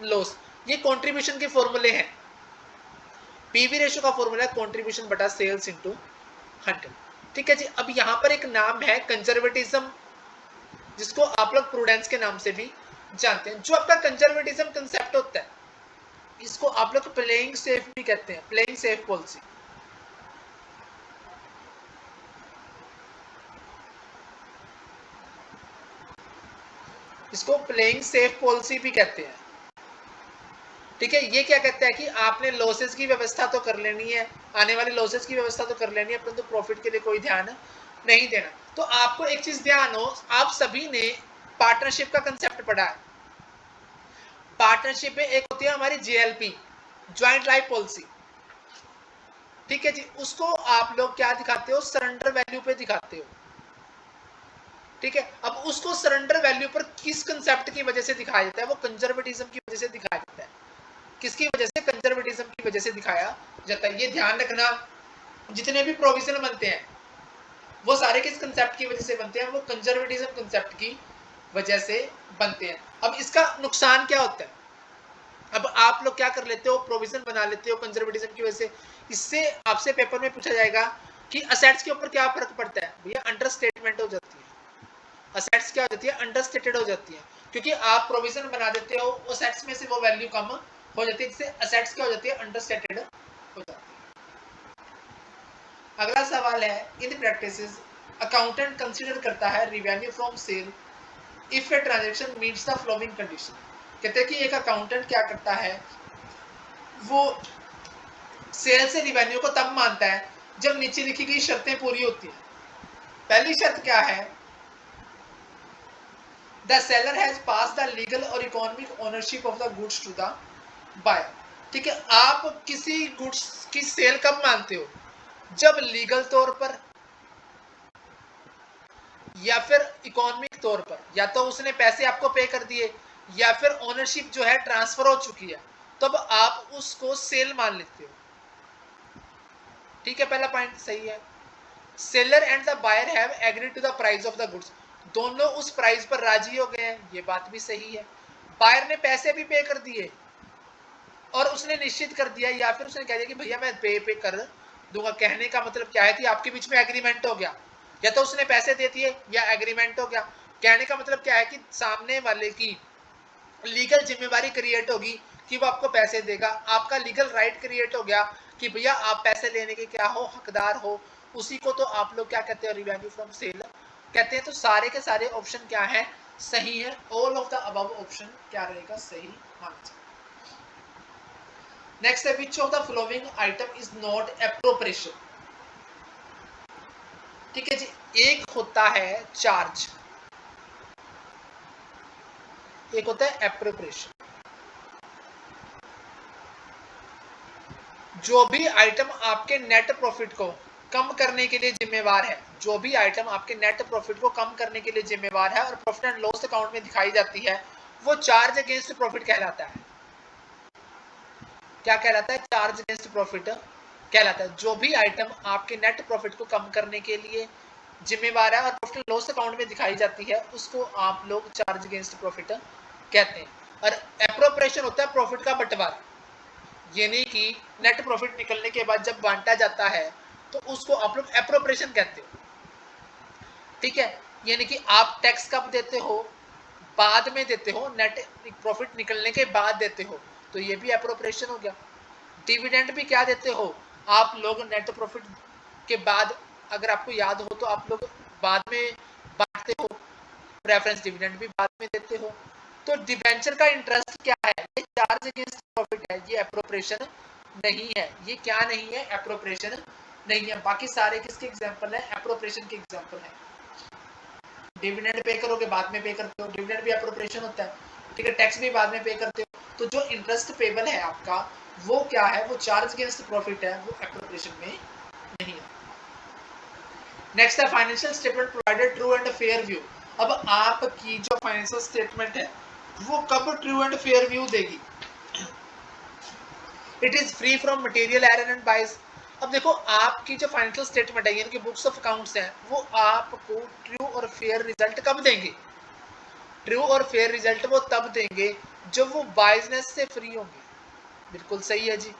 लॉस। ये कंट्रीब्यूशन के फॉर्मूले हैं। पीवी रेशियो का फॉर्मूला है कंट्रीब्यूशन बटा सेल्स इनटू 100। ठीक है जी, अब यहां पर एक नाम है कंजर्वेटिज्म, जिसको आप लोग प्रूडेंस के नाम से भी जानते हैं। जो आपका कंजर्वेटिज्म कंसेप्ट होता है, इसको आप लोग प्लेइंग सेफ भी कहते हैं, प्लेइंग सेफ पॉलिसी। इसको प्लेइंग सेफ पॉलिसी भी कहते हैं। ठीक है, ये क्या कहता है कि आपने लॉसेस की व्यवस्था तो कर लेनी है, आने वाले लॉसेस की व्यवस्था तो कर लेनी है, परंतु प्रॉफिट के लिए कोई ध्यान नहीं देना। तो आपको एक चीज ध्यान हो, आप सभी ने पार्टनरशिप का कंसेप्ट पढ़ा है। पार्टनरशिप में एक होती है हमारी जेएलपी, ज्वाइंट लाइफ पॉलिसी। ठीक है जी, उसको आप लोग क्या दिखाते हो? सरेंडर वैल्यू पे दिखाते हो। ठीक है, अब उसको सरेंडर वैल्यू पर किस कंसेप्ट की वजह से दिखाया जाता है? वो कंजर्वेटिज्म की वजह से दिखाया जाता है। किसकी वजह से? कंजर्वेटिज्म की वजह से दिखाया जाता है। ये ध्यान रखना, जितने भी प्रोविजन बनते हैं वो सारे किस कंसेप्ट की वजह से बनते हैं? वो कंजर्वेटिज्म कंसेप्ट की वजह से बनते हैं। अब इसका नुकसान क्या होता है? अब आप लोग क्या कर लेते हो? प्रोविजन बना लेते हो कंजर्वेटिज्म की वजह से। इससे आपसे पेपर में पूछा जाएगा कि असेट्स के ऊपर क्या फर्क पड़ता है? भैया अंडर स्टेटमेंट हो जाती है। असेट्स क्या हो जाती है? अंडर स्टेटेड हो जाती है, क्योंकि आप प्रोविजन बना देते हो, असेट्स में से वो वैल्यू कम हो जाती है, जिससे असेट्स क्या हो जाती है? अंडर स्टेटेड हो जाती है। अगला सवाल है, इन प्रैक्टिसेस अकाउंटेंट कंसीडर करता है revenue from sale if a transaction meets the following condition. कहते हैं कि एक अकाउंटेंट क्या करता है, वो सेल से रिवेन्यू को तब मानता है जब नीचे लिखी गई शर्तें पूरी होती हैं। पहली शर्त क्या है? The seller has pass the legal और economic ownership of the goods to the buyer. ठीक है, आप किसी गुड्स की सेल कब मानते हो? जब लीगल तौर पर या फिर इकोनॉमिक तौर पर, या तो उसने पैसे आपको पे कर दिए या फिर ओनरशिप जो है ट्रांसफर हो चुकी है, तब आप उसको सेल मान लेते हो। ठीक है, पहला पॉइंट सही है। Seller and the buyer have agreed to the price of the goods, दोनों उस प्राइस पर राजी हो गए हैं, ये बात भी सही है। बायर ने पैसे भी पे कर दिए और उसने निश्चित कर दिया, या फिर उसने कह दिया कि भैया मैं पे कर दूंगा। कहने का मतलब क्या है कि आपके बीच में एग्रीमेंट हो गया, या तो उसने पैसे दे दिए या एग्रीमेंट हो गया। कहने का मतलब क्या है कि सामने वाले की लीगल जिम्मेवारी क्रिएट होगी कि वो आपको पैसे देगा, आपका लीगल राइट क्रिएट हो गया कि भैया आप पैसे लेने के क्या हो, हकदार हो। उसी को तो आप लोग क्या कहते हैं, रिवेन्यू फ्रॉम सेल कहते हैं। तो सारे के सारे ऑप्शन क्या है, सही है। All of the above option क्या रहेगा, सही आंसर। नेक्स्ट है, which of the following item is not appropriation. ठीक है जी, एक होता है चार्ज, एक होता है एप्रोप्रिएशन। जो भी आइटम आपके नेट प्रॉफिट को कम करने के लिए जिम्मेवार है, जो भी आइटम आपके नेट प्रॉफिट को कम करने के लिए जिम्मेवार है और प्रॉफिट एंड लॉस अकाउंट में दिखाई जाती है, वो चार्ज अगेंस्ट प्रॉफिट कहलाता है। क्या कहलाता है, चार्ज अगेंस्ट प्रॉफिट कहलाता है। जो भी आइटम आपके नेट प्रॉफिट को कम करने के लिए जिम्मेवार है और प्रॉफिट एंड लॉस अकाउंट में दिखाई जाती है, उसको आप लोग चार्ज अगेंस्ट प्रॉफिट कहते हैं। और एप्रोप्रिएशन होता है प्रॉफिट का बंटवारा, यानी कि नेट प्रॉफिट निकलने के बाद जब बांटा जाता है तो उसको आप लोग एप्रोप्रिएशन कहते हो। ठीक है, यानी कि आप टैक्स कब देते हो, बाद में देते हो, नेट प्रॉफिट निकलने के बाद देते हो, तो ये भी एप्रोप्रिएशन हो गया। डिविडेंड भी क्या देते हो, आप लोग नेट प्रॉफिट के बाद, अगर आपको याद हो तो आप लोग बाद में बांटते हो, प्रेफरेंस डिविडेंड भी बाद में देते हो। तो डिबेंचर का इंटरेस्ट क्या है, ये चार्ज अगेंस्ट प्रॉफिट है, ये एप्रोप्रिएशन नहीं है। ये क्या नहीं है, एप्रोप्रिएशन नहीं है। बाकी सारे किसके एग्जांपल है, एप्रोप्रिएशन के एग्जांपल है। डिविडेंड पे करोगे बाद में पे करते हो, डिविडेंड भी एप्रोप्रिएशन होता है। ठीक है, टैक्स भी बाद में पे करते हो। तो जो इंटरेस्ट पेबल है आपका, वो क्या है, वो चार्ज अगेंस्ट प्रॉफिट है, वो एप्रोप्रिएशन में नहीं है। नेक्स्ट है, financial statement provided true and fair view. अब आपकी जो फाइनेंशियल स्टेटमेंट है वो कब ट्रू एंड फेयर व्यू देगी, it is free from material error and बाइस। अब देखो, आपकी जो फाइनेंशियल स्टेटमेंट है, यानी कि बुक्स ऑफ अकाउंट्स हैं, वो आपको ट्रू और फेयर रिजल्ट कब देंगे, ट्रू और फेयर रिजल्ट वो तब देंगे जब वो बाइजनेस से फ्री होंगे। बिल्कुल सही है जी।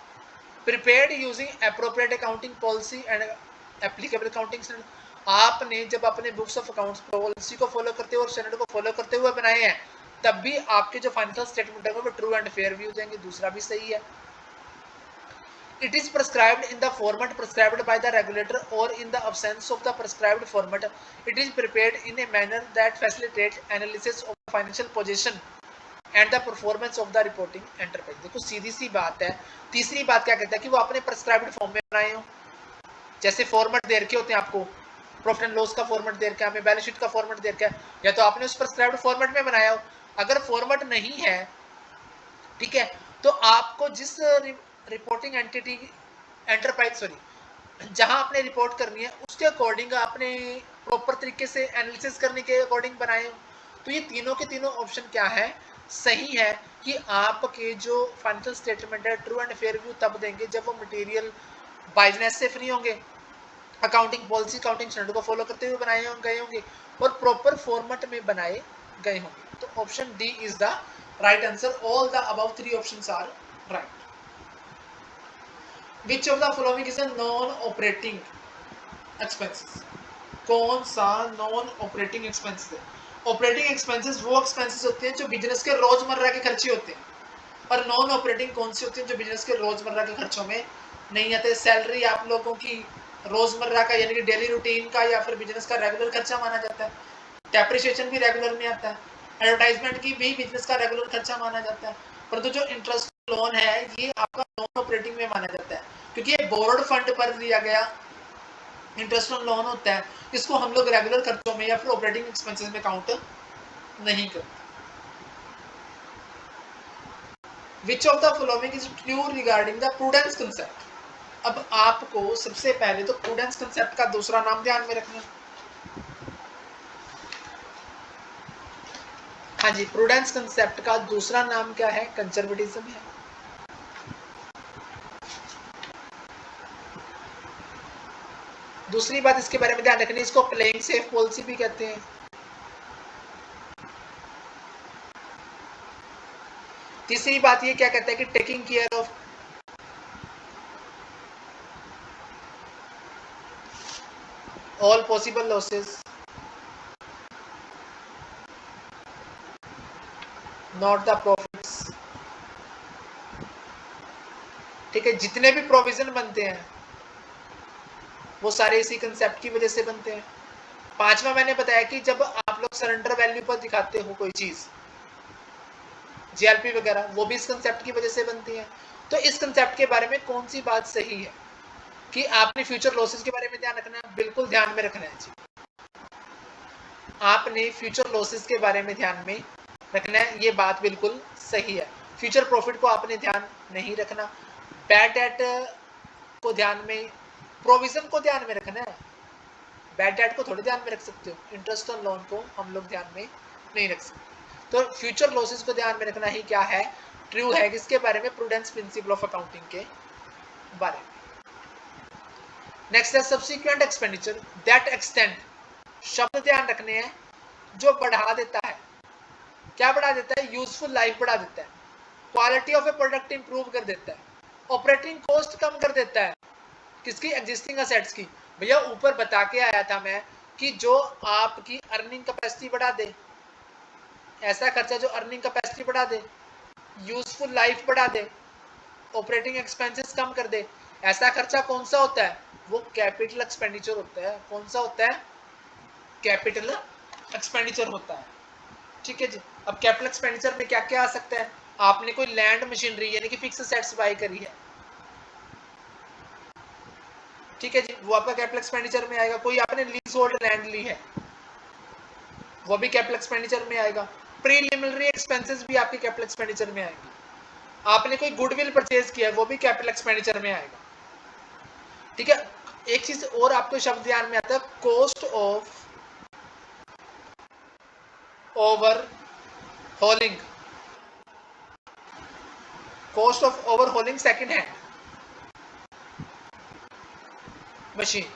Prepared using appropriate accounting policy and applicable accounting standard. आपने जब अपने बुक्स ऑफ अकाउंट्स पॉलिसी को फॉलो करते हुए और स्टैंडर्ड को फॉलो करते हुए बनाए हैं, तब भी आपके जो फाइनेंशियल स्टेटमेंट है वो ट्रू एंड फेयर व्यू देंगे। दूसरा भी सही है। It is prescribed in the format prescribed by the regulator, or in the absence of the prescribed format, it is prepared in a manner that facilitates analysis of the financial position and the performance of the reporting enterprise। देखो सीधी सी बात है। तीसरी बात क्या कहता है कि वो अपने prescribed फॉर्म में बनाए हो। जैसे फॉर्मेट दे रखे होते हैं आपको, प्रॉफिट एंड लॉस का फॉर्मेट दे रखा है, हमें बैलेंस शीट का फॉर्मेट दे रखा है, या तो आपने उस प्रिस्क्राइब्ड फॉर्मेट में बनाया हो। अगर फॉर्मेट नहीं है, ठीक है, तो आपको जिस रिपोर्टिंग एंटिटी एंटरप्राइज सॉरी जहां आपने रिपोर्ट करनी है उसके अकॉर्डिंग आपने प्रॉपर तरीके से एनालिसिस करने के अकॉर्डिंग बनाए हो। तो ये तीनों के तीनों ऑप्शन क्या है, सही है कि आपके जो फाइनेंशियल स्टेटमेंट है ट्रू एंड फेयर व्यू तब देंगे जब वो मटेरियल बाइजनेस से फ्री होंगे, अकाउंटिंग पॉलिसी अकाउंटिंग स्टैंडर्ड को फॉलो करते हुए बनाए गए होंगे और प्रॉपर फॉर्मेट में बनाए गए होंगे। तो option D is the right answer. All the above three options are right. Which of the following is a non-operating expenses? कौन सा नॉन ऑपरेटिंग एक्सपेंसेस है? ऑपरेटिंग एक्सपेंसेस वो एक्सपेंसेस होते हैं जो बिजनेस के रोजमर्रा के खर्चे होते हैं, और नॉन ऑपरेटिंग कौन सी होती है जो बिजनेस के रोजमर्रा के खर्चों में नहीं आते। सैलरी आप लोगों की रोजमर्रा का यानी कि डेली रूटीन का या फिर बिजनेस का रेगुलर खर्चा माना जाता है। डेप्रिसिएशन भी रेगुलर में आता है, एडवर्टाइजमेंट की भी बिजनेस का रेगुलर खर्चा माना जाता है। परंतु जो इंटरेस्ट लोन है ये आपका नॉन ऑपरेटिंग में माना जाता है, क्योंकि ये बोर्ड फंड पर लिया गया इंटरेस्ट ऑन लोन होता है। इसको हम लोग रेगुलर खर्चों में या फिर ऑपरेटिंग एक्सपेंसेस में काउंट नहीं करते। Which of the following is true regarding the prudence concept. अब आपको सबसे पहले तो प्रूडेंस कंसेप्ट का दूसरा नाम ध्यान में रखना। हाँ जी, प्रूडेंस कंसेप्ट का दूसरा नाम क्या है? कंजर्वेटिज्म है। दूसरी बात इसके बारे में ध्यान रखनी, इसको प्लेइंग सेफ पॉलिसी भी कहते हैं। तीसरी बात ये क्या कहता है कि taking care of all possible losses, not the profits. ठीक है, जितने भी प्रोविजन बनते हैं वो सारे इसी कंसेप्ट की वजह से बनते हैं। पांचवा मैंने बताया कि जब आप लोग सरेंडर वैल्यू पर दिखाते हो कोई चीज, जीएलपी वगैरह, वो भी इस कंसेप्ट की वजह से बनती है। तो इस कंसेप्ट के बारे में कौन सी बात सही है कि आपने फ्यूचर लॉसेस के बारे में ध्यान रखना है, बिल्कुल ध्यान में रखना है जी। आपने फ्यूचर लॉसेस के बारे में ध्यान में रखना है, ये बात बिल्कुल सही है। फ्यूचर प्रॉफिट को आपने ध्यान नहीं रखना, बैड डेट को ध्यान में, प्रोविजन को ध्यान में रखना है, बैड डेट को थोड़ी ध्यान में रख सकते हो, इंटरेस्ट ऑन लोन को हम लोग ध्यान में नहीं रख सकते। तो फ्यूचर लॉसेस को ध्यान में रखना ही क्या है? ट्रू है। किसके बारे में? प्रूडेंस प्रिंसिपल ऑफ अकाउंटिंग के बारे में। नेक्स्ट है सब्सिक्वेंट एक्सपेंडिचर दैट एक्सटेंड, शब्द ध्यान रखने हैं, जो बढ़ा देता है। क्या बढ़ा देता है? यूजफुल लाइफ बढ़ा देता है, quality of A product improve कर देता है, ऑपरेटिंग कॉस्ट कम कर देता है। किसकी? एग्जिस्टिंग असेट्स की। भैया ऊपर बता के आया था मैं कि जो आपकी अर्निंग कैपेसिटी बढ़ा दे, ऐसा खर्चा जो अर्निंग कैपेसिटी बढ़ा दे, यूजफुल लाइफ बढ़ा दे, ऑपरेटिंग एक्सपेंसेस कम कर दे, ऐसा खर्चा कौन सा होता है? वो कैपिटल एक्सपेंडिचर होता है। कौन सा होता है? कैपिटल एक्सपेंडिचर होता है। ठीक है जी। अब कैपिटल एक्सपेंडिचर में क्या क्या आ सकता है? आपने कोई लैंड मशीनरी यानी कि फिक्स एसेट्स बाय करी है, ठीक है जी, वो आपका कैपिटल एक्सपेंडिचर में आएगा। कोई आपने लीज होल्ड लैंड ली है, वो भी कैपिटल एक्सपेंडिचर में आएगा। प्रीलिमिनरी एक्सपेंसेस भी आपके कैपिटल एक्सपेंडिचर में आएंगे। आपने कोई गुडविल परचेज किया है, वो भी कैपिटल एक्सपेंडिचर में आएगा। ठीक है। एक चीज और आपको शब्द ध्यान में आता है, cost of overhauling, cost of overhauling second hand machine.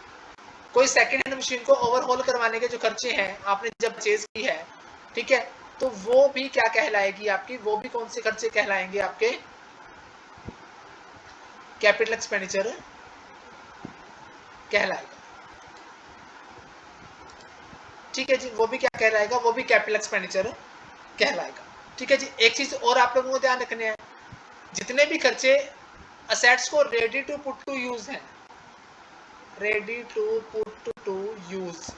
कोई सेकेंड हैंड मशीन को ओवरहोल करवाने के जो खर्चे हैं आपने जब परचेज की है, ठीक है, तो वो भी क्या कहलाएगी आपकी? वो भी कौन से खर्चे कहलाएंगे आपके? कैपिटल एक्सपेंडिचर कहलाएगा। ठीक है जी, वो भी क्या कहलाएगा? वो भी कैपिटल एक्सपेंडिचर कहलाएगा। ठीक है जी। एक चीज और आप लोगों को ध्यान रखने हैं, जितने भी खर्चे असेट्स को ready to put to use है, ready to put to use,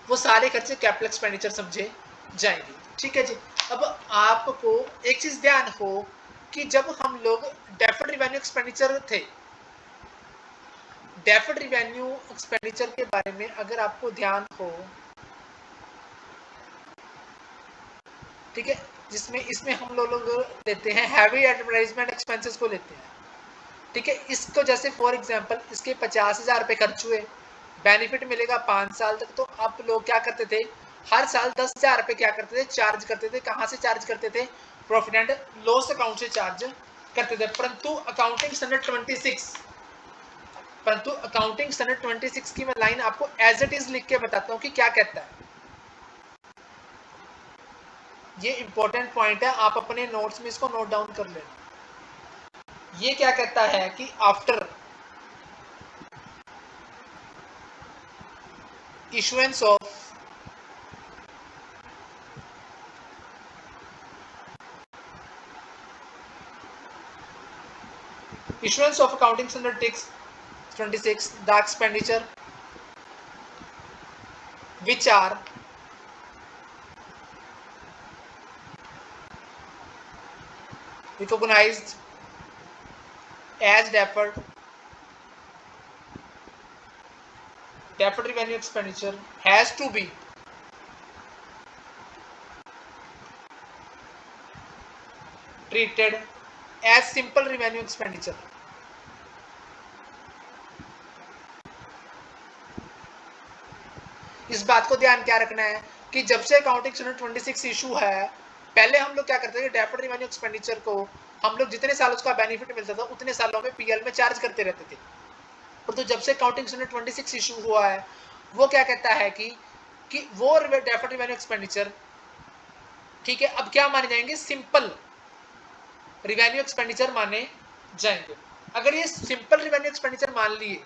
वो सारे खर्चे कैपिटल एक्सपेंडिचर समझे जाएंगे। ठीक है जी। अब आपको एक चीज ध्यान हो कि जब हम लोग डेफर्ड रिवेन्यू एक्सपेंडिचर थे, डेफर्ड रिवेन्यू एक्सपेंडिचर के बारे में अगर आपको ध्यान हो, ठीक है, जिसमें इसमें हम लोग लेते हैं हैवी एडवर्टाइजमेंट एक्सपेंसेस को लेते हैं। ठीक है, इसको जैसे फॉर एग्जांपल इसके 50,000 रुपए खर्च हुए, बेनिफिट मिलेगा 5 साल तक, तो आप लोग क्या करते थे? हर साल 10,000 रुपए क्या करते थे? चार्ज करते थे। कहां से चार्ज करते थे? प्रॉफिट एंड लॉस अकाउंट से चार्ज करते थे। परंतु अकाउंटिंग स्टैंडर्ड 26, परंतु अकाउंटिंग स्टैंडर्ड 26 की मैं लाइन आपको एज इट इज लिख के बताता हूं कि क्या कहता है। ये इंपॉर्टेंट पॉइंट है, आप अपने नोट्स में इसको नोट डाउन कर लेना। ये क्या कहता है कि after issuance of accounting standard 26, the expenditure which are recognized as deferred revenue expenditure has to be treated as simple revenue expenditure। इस बात को ध्यान क्या रखना है कि जब से अकाउंटिंग स्टैंडर्ड 26 इशू है, पहले हम लोग क्या करते थे, डेफर्ड रिवेन्यू एक्सपेंडिचर को हम लोग जितने साल उसका बेनिफिट मिलता था उतने सालों में पीएल में चार्ज करते रहते थे। तो जब से अकाउंटिंग स्टैंडर्ड 26 इशू हुआ है, वो क्या कहता है कि वो डेफर्ड रिवेन्यू एक्सपेंडिचर, ठीक है, अब क्या माने जाएंगे, सिंपल रिवेन्यू एक्सपेंडिचर माने जाएंगे। अगर ये सिंपल रिवेन्यू एक्सपेंडिचर मान लिए,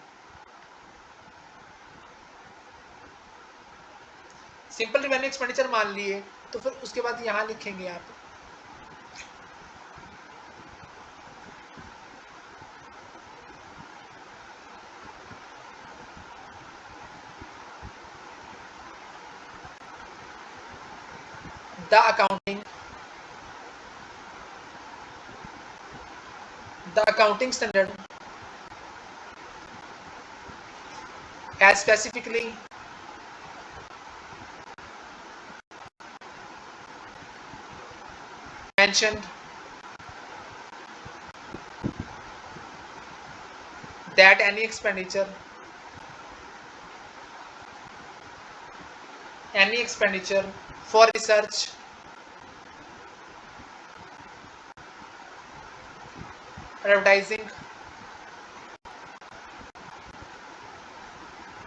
सिंपल रिवेन्यू एक्सपेंडिचर मान लिए, तो फिर उसके बाद यहां लिखेंगे आप the accounting standard as specifically mentioned that any expenditure for research, advertising,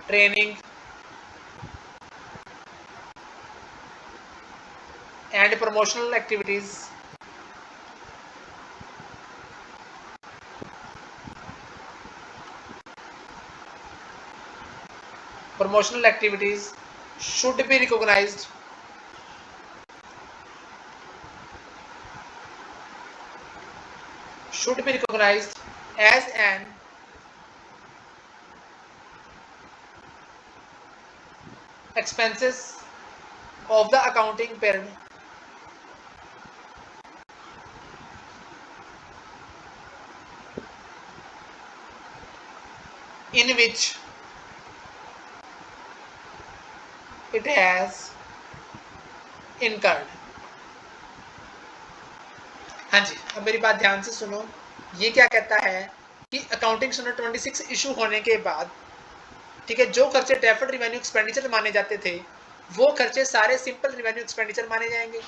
training and promotional activities should be recognized as an expenses of the accounting period in which it has incurred। हाँ जी, अब मेरी बात ध्यान से सुनो। ये क्या कहता है कि अकाउंटिंग स्टैंडर्ड 26 इशू होने के बाद, ठीक है, जो खर्चे डेफर्ड रिवेन्यू एक्सपेंडिचर माने जाते थे वो खर्चे सारे सिंपल रिवेन्यू एक्सपेंडिचर माने जाएंगे।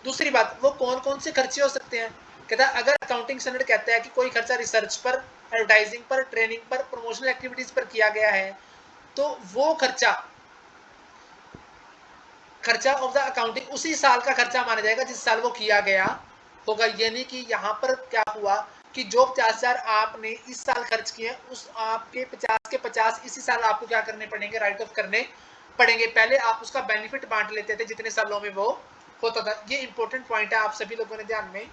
दूसरी बात, वो कौन कौन से खर्चे हो सकते हैं, कहता है अगर अकाउंटिंग स्टैंडर्ड कहता है कि कोई खर्चा रिसर्च पर, एडवर्टाइजिंग पर, ट्रेनिंग पर, प्रमोशनल एक्टिविटीज पर किया गया है, तो वो खर्चा ऑफ द अकाउंटिंग उसी साल का खर्चा माना जाएगा जिस साल वो किया गया होगा। यानी कि यहाँ पर क्या हुआ कि जो 50,000 आपने इस साल खर्च किए, उस आपके 50 के 50 इसी साल आपको क्या करने पड़ेंगे, राइट ऑफ करने पड़ेंगे। पहले आप उसका बेनिफिट बांट लेते थे जितने सालों में वो होता था। ये इंपॉर्टेंट पॉइंट है, आप सभी लोगों ने ध्यान में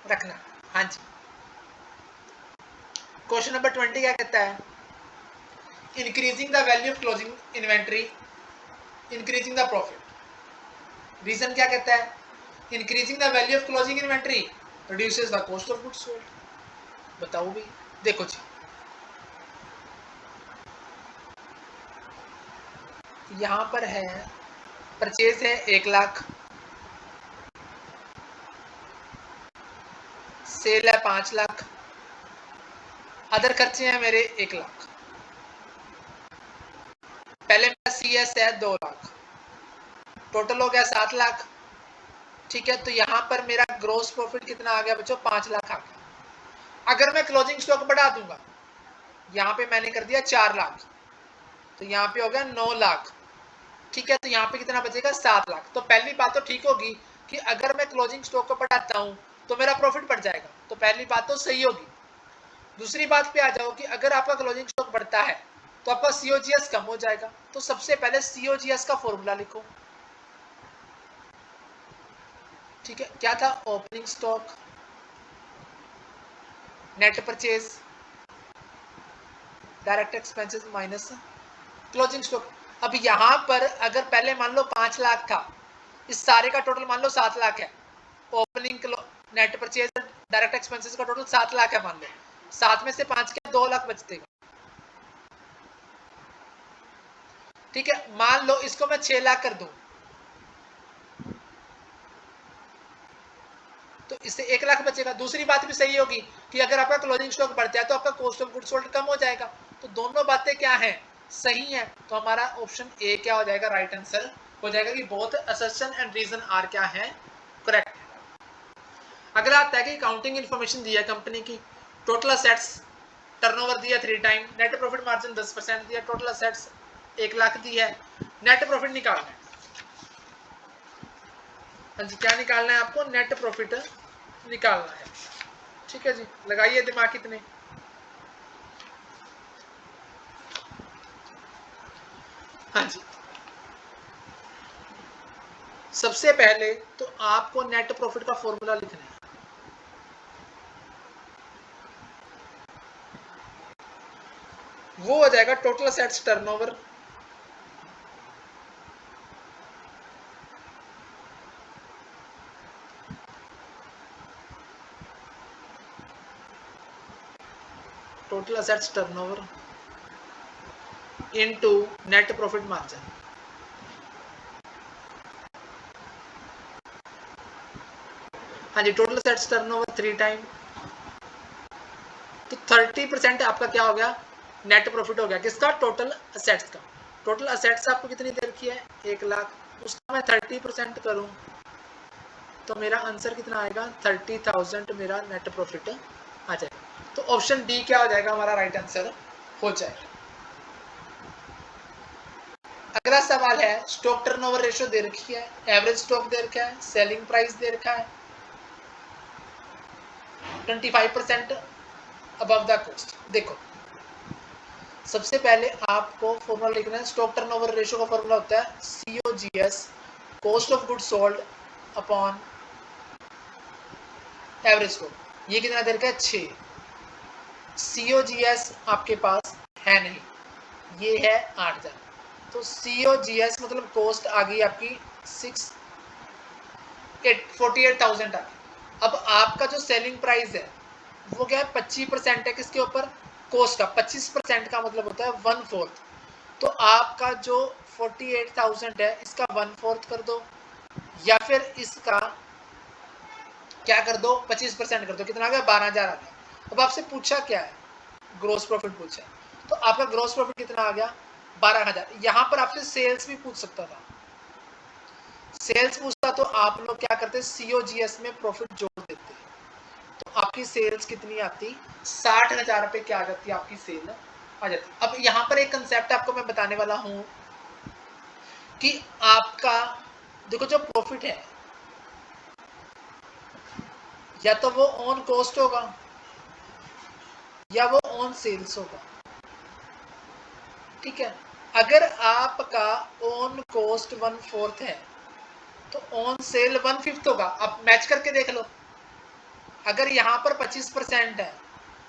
रखना। हाँ जी, क्वेश्चन नंबर 20 क्या कहता है, increasing the value of closing inventory increasing the profit. Reason क्या कहता है, increasing the value of closing inventory reduces the cost of goods sold. बताओ भाई, देखो जी, यहां पर है परचेज है 1 लाख, सेल है 5 लाख, अदर खर्चे हैं मेरे 1 लाख, पहले मेरा CS है 2 लाख, टोटल हो गया 7 लाख। ठीक है, तो यहां पर मेरा ग्रोस प्रॉफिट कितना आ गया बच्चों, 5 लाख आ गया। अगर मैं क्लोजिंग स्टॉक बढ़ा दूंगा, यहाँ पे मैंने कर दिया 4 लाख, तो यहाँ पे हो गया 9 लाख। ठीक है, तो यहाँ पे कितना बचेगा, 7 लाख। तो पहली बात तो ठीक होगी कि अगर मैं क्लोजिंग स्टॉक को बढ़ाता हूँ तो मेरा प्रॉफिट बढ़ जाएगा, तो पहली बात तो सही होगी। दूसरी बात पे आ जाओ कि अगर आपका क्लोजिंग स्टॉक बढ़ता है तो आपका COGS कम हो जाएगा। तो सबसे पहले COGS का फॉर्मूला लिखो। ठीक है, क्या था, opening stock, net purchase, direct expenses minus closing stock. अब यहां पर अगर पहले मान लो 5 लाख था, इस सारे का टोटल मान लो 7 लाख है, opening, net purchase, direct expenses का टोटल 7 लाख है मान लो, 7 में से 5 के 2 लाख बचते। ठीक है, मान लो इसको मैं 6 लाख कर दूं, तो इससे 1 लाख बचेगा। दूसरी बात भी सही होगी कि अगर आपका क्लोजिंग स्टॉक बढ़ता है तो आपका कॉस्ट ऑफ गुड्स सोल्ड कम हो जाएगा। तो दोनों बातें क्या हैं, सही है, तो हमारा ऑप्शन ए क्या हो जाएगा, राइट आंसर हो जाएगा कि both assertion and reason are क्या है, करेक्ट। अगला आता है कि अकाउंटिंग इन्फॉर्मेशन दिया कंपनी की, टोटल असेट्स, टर्नओवर दिया 3 टाइम, नेट प्रॉफिट मार्जिन 10% दिया, टोटल असेट्स 1 लाख दी है, नेट प्रॉफिट निकालना है। हाँ जी, क्या निकालना है आपको, नेट प्रॉफिट निकालना है। ठीक है जी, लगाइए दिमाग कितने। हाँ जी, सबसे पहले तो आपको नेट प्रॉफिट का फॉर्मूला लिखना है। वो हो जाएगा total assets turnover total assets turnover into net profit margin. हाँ जी, टोटल असेट्स टर्नओवर 3 टाइम, तो 30% आपका क्या हो गया, नेट प्रॉफिट हो गया, किसका, टोटल असेट्स का। टोटल असेट्स आपको कितनी दे रखी है, 1 लाख, उसका मैं 30% करूं तो मेरा आंसर कितना आएगा, 30,000 मेरा नेट प्रॉफिट आ जाएगा। तो ऑप्शन डी क्या हो जाएगा, हमारा राइट आंसर हो जाएगा। अगला सवाल है, स्टॉक टर्नओवर रेशियो दे रखी है, एवरेज स्टॉक दे रखा है, सेलिंग प्राइस दे रखा है 25% अबव द कॉस्ट। देखो, सबसे पहले आपको फॉर्मूला लिखना है, स्टॉक टर्नओवर रेशियो का फॉर्मूला होता है COGS, cost of good sold upon average stock. ये कितना दे रखा है, 6। COGS आपके पास है नहीं, ये है 8,000, तो COGS मतलब कॉस्ट आ गई आपकी 48,000 आ गई। अब आपका जो सेलिंग प्राइस है वो क्या है, 25% है किसके ऊपर, कॉस्ट का। 25% का मतलब होता है 1/4, तो आपका जो 48,000 है इसका 1/4 कर दो, या फिर इसका क्या कर दो, 25% कर दो, कितना आ गया, 12,000 आ गया। अब आपसे पूछा क्या है, ग्रोस प्रॉफिट पूछा है, तो आपका ग्रोस प्रॉफिट कितना आ गया, 12,000। यहाँ पर आपसे सेल्स भी पूछ सकता था, सेल्स पूछता तो आप लोग क्या करते, COGS में प्रॉफिट जोड़ देते, तो आपकी सेल्स कितनी आती, 60,000 रुपए क्या आ जाती है, आपकी सेल आ जाती। अब यहाँ पर एक कंसेप्ट आपको मैं बताने वाला हूँ कि आपका देखो, जो प्रॉफिट है या तो वो ऑन कॉस्ट होगा या वो ऑन सेल्स होगा। ठीक है, अगर आपका ऑन कॉस्ट 1/4 है तो ऑन सेल 1/5 होगा। आप मैच करके देख लो, अगर यहाँ पर 25% है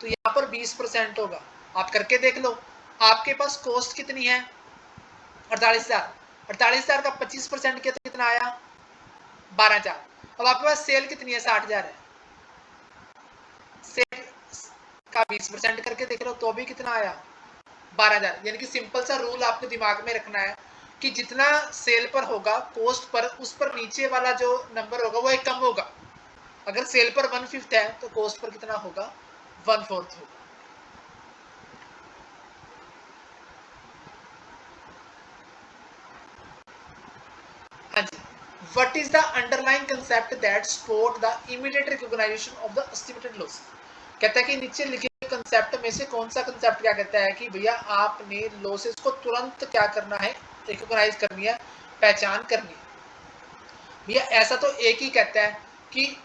तो यहाँ पर 20% होगा। आप करके देख लो, आपके पास कॉस्ट कितनी है, 48,000, 48,000 का 25% किया तो कितना आया, 12,000। अब आपके पास सेल कितनी है, 60,000 है, सेल का 20% करके देख लो तो भी कितना आया, 12,000। यानी कि सिंपल सा रूल आपको दिमाग में रखना है कि जितना सेल पर होगा कॉस्ट पर, उस पर नीचे वाला जो नंबर होगा वो एक कम होगा। अगर सेल पर 1/5 है तो कॉस्ट पर कितना होगा, 1/4 होगा। हाँ जी, what is the underlying concept that support the immediate recognization of the estimated loss. कहता है कि नीचे लिखे कंसेप्ट में से कौन सा कंसेप्ट क्या कहता है कि भैया आपने लॉसेस को तुरंत क्या करना है, रिकॉग्नाइज करनी है, पहचान करनी है। भैया ऐसा तो एक ही कहता है कि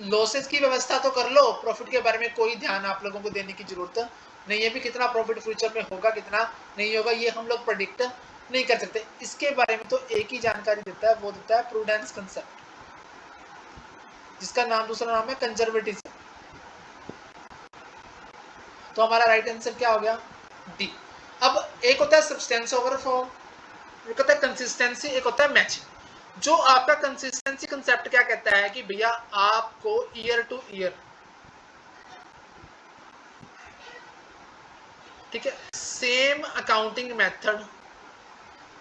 लॉसेस की व्यवस्था तो कर लो, प्रॉफिट के बारे में कोई ध्यान आप लोगों को देने की जरूरत नहीं है। भी कितना प्रॉफिट फ्यूचर में होगा कितना नहीं होगा ये हम लोग प्रेडिक्ट नहीं कर सकते। इसके बारे में तो एक ही जानकारी देता है, वो देता है प्रूडेंस कंसेप्ट, जिसका नाम दूसरा नाम है कंजर्वेटिज्म। तो हमारा राइट आंसर क्या हो गया, डी। अब एक होता है सब्सटेंस ओवर फॉर्म, एक होता है कंसिस्टेंसी, एक होता है मैचिंग। जो आपका कंसिस्टेंसी कंसेप्ट क्या कहता है कि भैया आपको ईयर टू ईयर, ठीक है, same accounting method,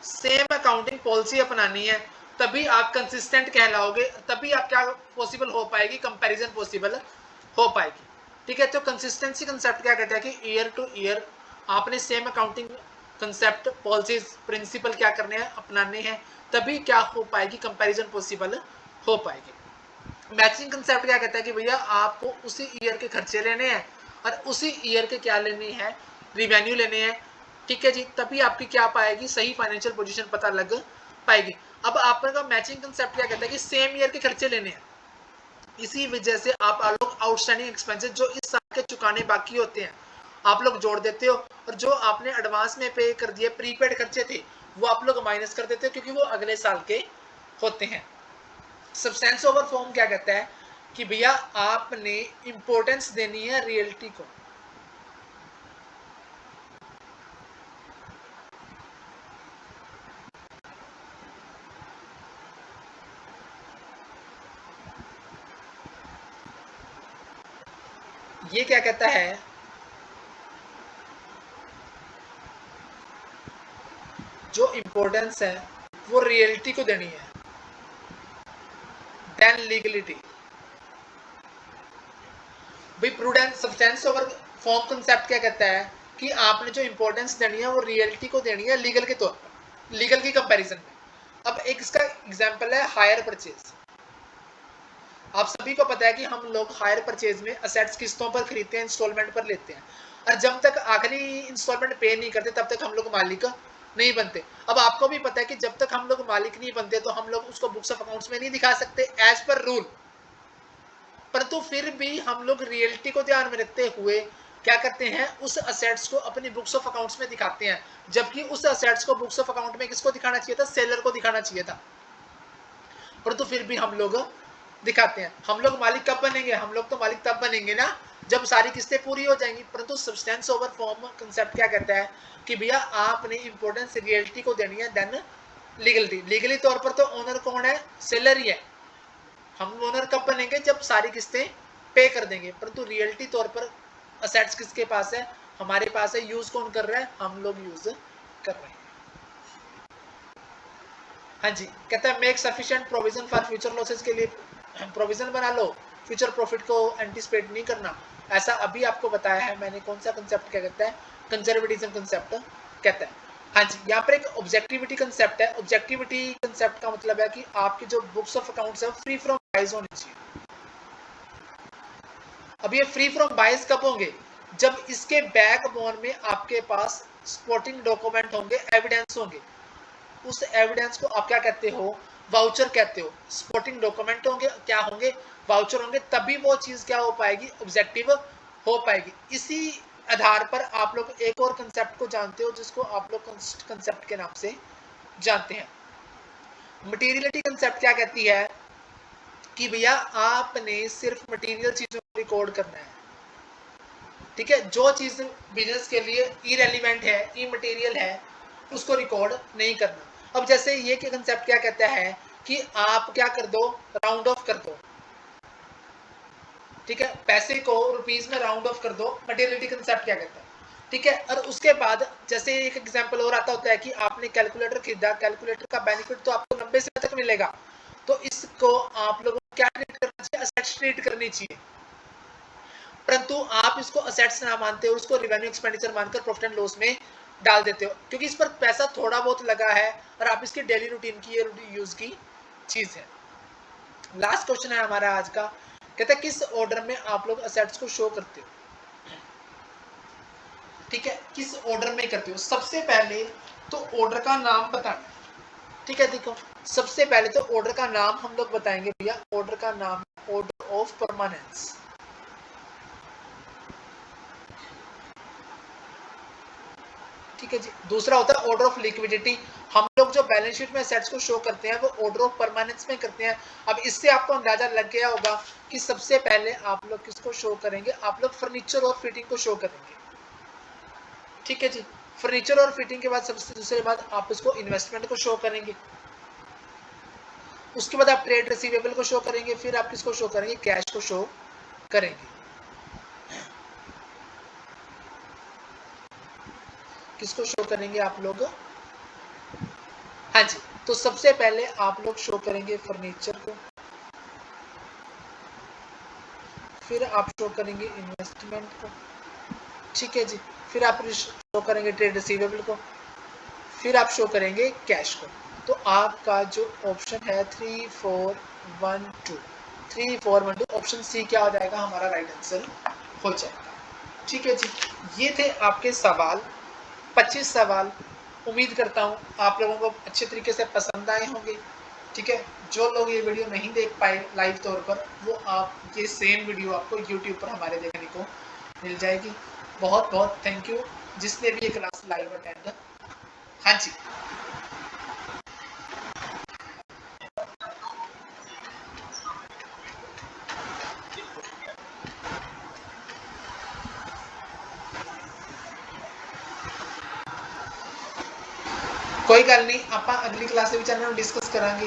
same accounting policy अपनानी है, तभी आप कंसिस्टेंट कहलाओगे, तभी आप क्या पॉसिबल हो पाएगी, कंपैरिजन पॉसिबल हो पाएगी। ठीक है, तो कंसिस्टेंसी कंसेप्ट क्या कहता है कि ईयर टू ईयर आपने same accounting concept, policies, principle क्या करने हैं, अपनाने हैं, तभी क्या हो पाएगी, कंपैरिजन पॉसिबल हो पाएगी। मैचिंग कंसेप्ट क्या कहता है कि भैया आपको उसी ईयर के खर्चे लेने हैं और उसी ईयर के क्या लेने हैं, रिवेन्यू लेने हैं, ठीक है जी, तभी आपकी क्या पाएगी, सही फाइनेंशियल पोजीशन पता लग पाएगी। अब आपका मैचिंग कंसेप्ट क्या कहता है कि सेम ईयर के खर्चे लेने हैं, इसी वजह से आप लोग आउटस्टैंडिंग एक्सपेंसेस जो इस साल के चुकाने बाकी होते हैं आप लोग जोड़ देते हो, और जो आपने एडवांस में पे कर दिए प्रीपेड खर्चे थे वो आप लोग माइनस कर देते हो क्योंकि वो अगले साल के होते हैं। सब्सटेंस ओवर फॉर्म क्या कहता है कि भैया आपने इंपॉर्टेंस देनी है रियलिटी को, ये क्या कहता है, जो इंपॉर्टेंस है वो रियलिटी को देनी है देन लीगलिटी। भाई prudence substance over form concept क्या कहता है कि आपने जो इंपॉर्टेंस देनी है वो रियलिटी को देनी है लीगल के तौर पर, लीगल की कंपैरिजन में। अब एक इसका एग्जांपल है हायर परचेज। आप सभी को पता है कि हम लोग हायर परचेज में असेट्स किस्तों पर खरीदते हैं, इंस्टॉलमेंट पर लेते हैं, और जब तक आखिरी इंस्टॉलमेंट पे नहीं करते तब तक हम लोग मालिक नहीं बनते। अब आपको भी पता है कि जब तक हम लोग मालिक नहीं बनते तो हम लोग उसको बुक्स ऑफ अकाउंट्स में नहीं दिखा सकते एज पर रूल, परंतु फिर भी हम लोग रियलिटी को ध्यान में रखते हुए क्या करते हैं, उस असेट्स को अपनी बुक्स ऑफ अकाउंट्स में दिखाते हैं, जबकि उस असेट्स को बुक्स ऑफ अकाउंट में किसको दिखाना चाहिए था, सेलर को दिखाना चाहिए था, परंतु फिर भी हम लोग दिखाते हैं। हम लोग मालिक कब बनेंगे, हम लोग तो मालिक तब बनेंगे ना जब सारी किस्तें पूरी हो जाएंगी। परंतु सब्सटेंस ओवर फॉर्म कंसेप्ट क्या कहता है कि भैया आपने इंपॉर्टेंस रियलिटी को देनी है देन लीगलिटी। लीगली तौर पर तो ओनर कौन है, सेलर ही है, हम ओनर कब बनेंगे, जब सारी किस्तें पे कर देंगे, परंतु रियलिटी तौर पर असेट्स किसके पास है, हमारे पास है, यूज कौन कर रहा है, हम लोग यूज कर रहे हैं। हाँ जी, कहता है make sufficient provision for future losses, के लिए प्रोविजन बना लो, फ्यूचर प्रॉफिट को एंटिसिपेट नहीं करना, ऐसा अभी आपको बताया है मैंने। कौन सा कंसेप्ट क्या कहता है, कंजर्वेटिज्म कंसेप्ट कहता है। हाँ जी, यहाँ पर एक ऑब्जेक्टिविटी कंसेप्ट है। ऑब्जेक्टिविटी कंसेप्ट का मतलब है कि आपकी जो बुक्स ऑफ अकाउंट्स है फ्री फ्रॉम बाइज होनी चाहिए। अब ये फ्री फ्रॉम बाइज कब होंगे, जब इसके बैकबोन में आपके पास सपोर्टिंग डॉक्यूमेंट होंगे, एविडेंस होंगे। उस एविडेंस को आप क्या कहते हो, वाउचर कहते हो। सपोर्टिंग डॉक्यूमेंट होंगे, क्या होंगे, वाउचर होंगे, तभी वो चीज क्या हो पाएगी, ऑब्जेक्टिव हो पाएगी। इसी आधार पर आप लोग एक और कंसेप्ट को जानते हो जिसको आप लोग कंसेप्ट के नाम से जानते हैं। मटेरियलिटी कंसेप्ट क्या कहती है कि भैया आपने सिर्फ मटेरियल चीजों को रिकॉर्ड करना है, ठीक है, जो चीज बिजनेस के लिए इरेलीवेंट है, इमटेरियल है, उसको रिकॉर्ड नहीं करना। अब जैसे ये के कंसेप्ट क्या कहता है कि आप क्या कर दो, राउंड ऑफ कर दो, ठीक है, पैसे को रुपीज में राउंड ऑफ कर दो, मटेरियलिटी कंसेप्ट क्या कहता है, ठीक है। और उसके बाद जैसे एक एग्जांपल और आता होता है कि आपने कैलकुलेटर खरीदा, कैलकुलेटर का बेनिफिट तो आपको 90 से तक मिलेगा, तो इसको आप लोगों को क्या ट्रीट करना चाहिए, असेट्स ट्रीट करनी चाहिए, परंतु आप इसको असेट्स ना मानते हो, उसको रिवेन्यू एक्सपेंडिचर मानकर प्रॉफिट एंड लॉस में डाल देते हो, क्योंकि इस पर पैसा थोड़ा बहुत लगा है और आप इसकी डेली रूटीन की यूज की चीज है। लास्ट क्वेश्चन है हमारा आज का, कहता है किस ऑर्डर में आप लोग असेट्स को शो करते हो, ठीक है, किस ऑर्डर में करते हो। सबसे पहले तो ऑर्डर का नाम बताना, ठीक है, देखो सबसे पहले तो ऑर्डर का नाम हम लोग बताएंगे भैया, ऑर्डर का नाम ऑर्डर ऑफ परमानेंस, ठीक है जी। दूसरा होता है ऑर्डर ऑफ लिक्विडिटी, हम लोग जो बैलेंस शीट में असेट्स को शो करते हैं वो ऑर्डर ऑफ परमानेंस में करते हैं। अब इससे आपको अंदाजा लग गया होगा कि सबसे पहले आप लोग किसको शो करेंगे, आप लोग फर्नीचर और फिटिंग को शो करेंगे, ठीक है जी। फर्नीचर और फिटिंग के बाद सबसे दूसरे बाद आप इसको इन्वेस्टमेंट को शो करेंगे, उसके बाद आप ट्रेड रिसीवेबल को शो करेंगे, फिर आप किसको शो करेंगे, कैश को शो करेंगे। किसको शो करेंगे आप लोग, हाँ जी, तो सबसे पहले आप लोग शो करेंगे फर्नीचर को, फिर आप शो करेंगे इन्वेस्टमेंट को, ठीक है जी, फिर आप शो करेंगे ट्रेड रिसीवेबल को, फिर आप शो करेंगे कैश को। तो आपका जो ऑप्शन है 3412 3412 ऑप्शन सी क्या हो जाएगा, हमारा राइट आंसर हो जाएगा। ठीक है जी, ये थे आपके सवाल 25 सवाल। उम्मीद करता हूँ आप लोगों को अच्छे तरीके से पसंद आए होंगे। ठीक है, जो लोग ये वीडियो नहीं देख पाए लाइव तौर पर, वो आप ये सेम वीडियो आपको यूट्यूब पर हमारे देखने को मिल जाएगी। बहुत बहुत थैंक यू जिसने भी ये क्लास लाइव अटेंड। हाँ जी, कोई गल नहीं, आप अगली क्लास में डिस्कस करांगे।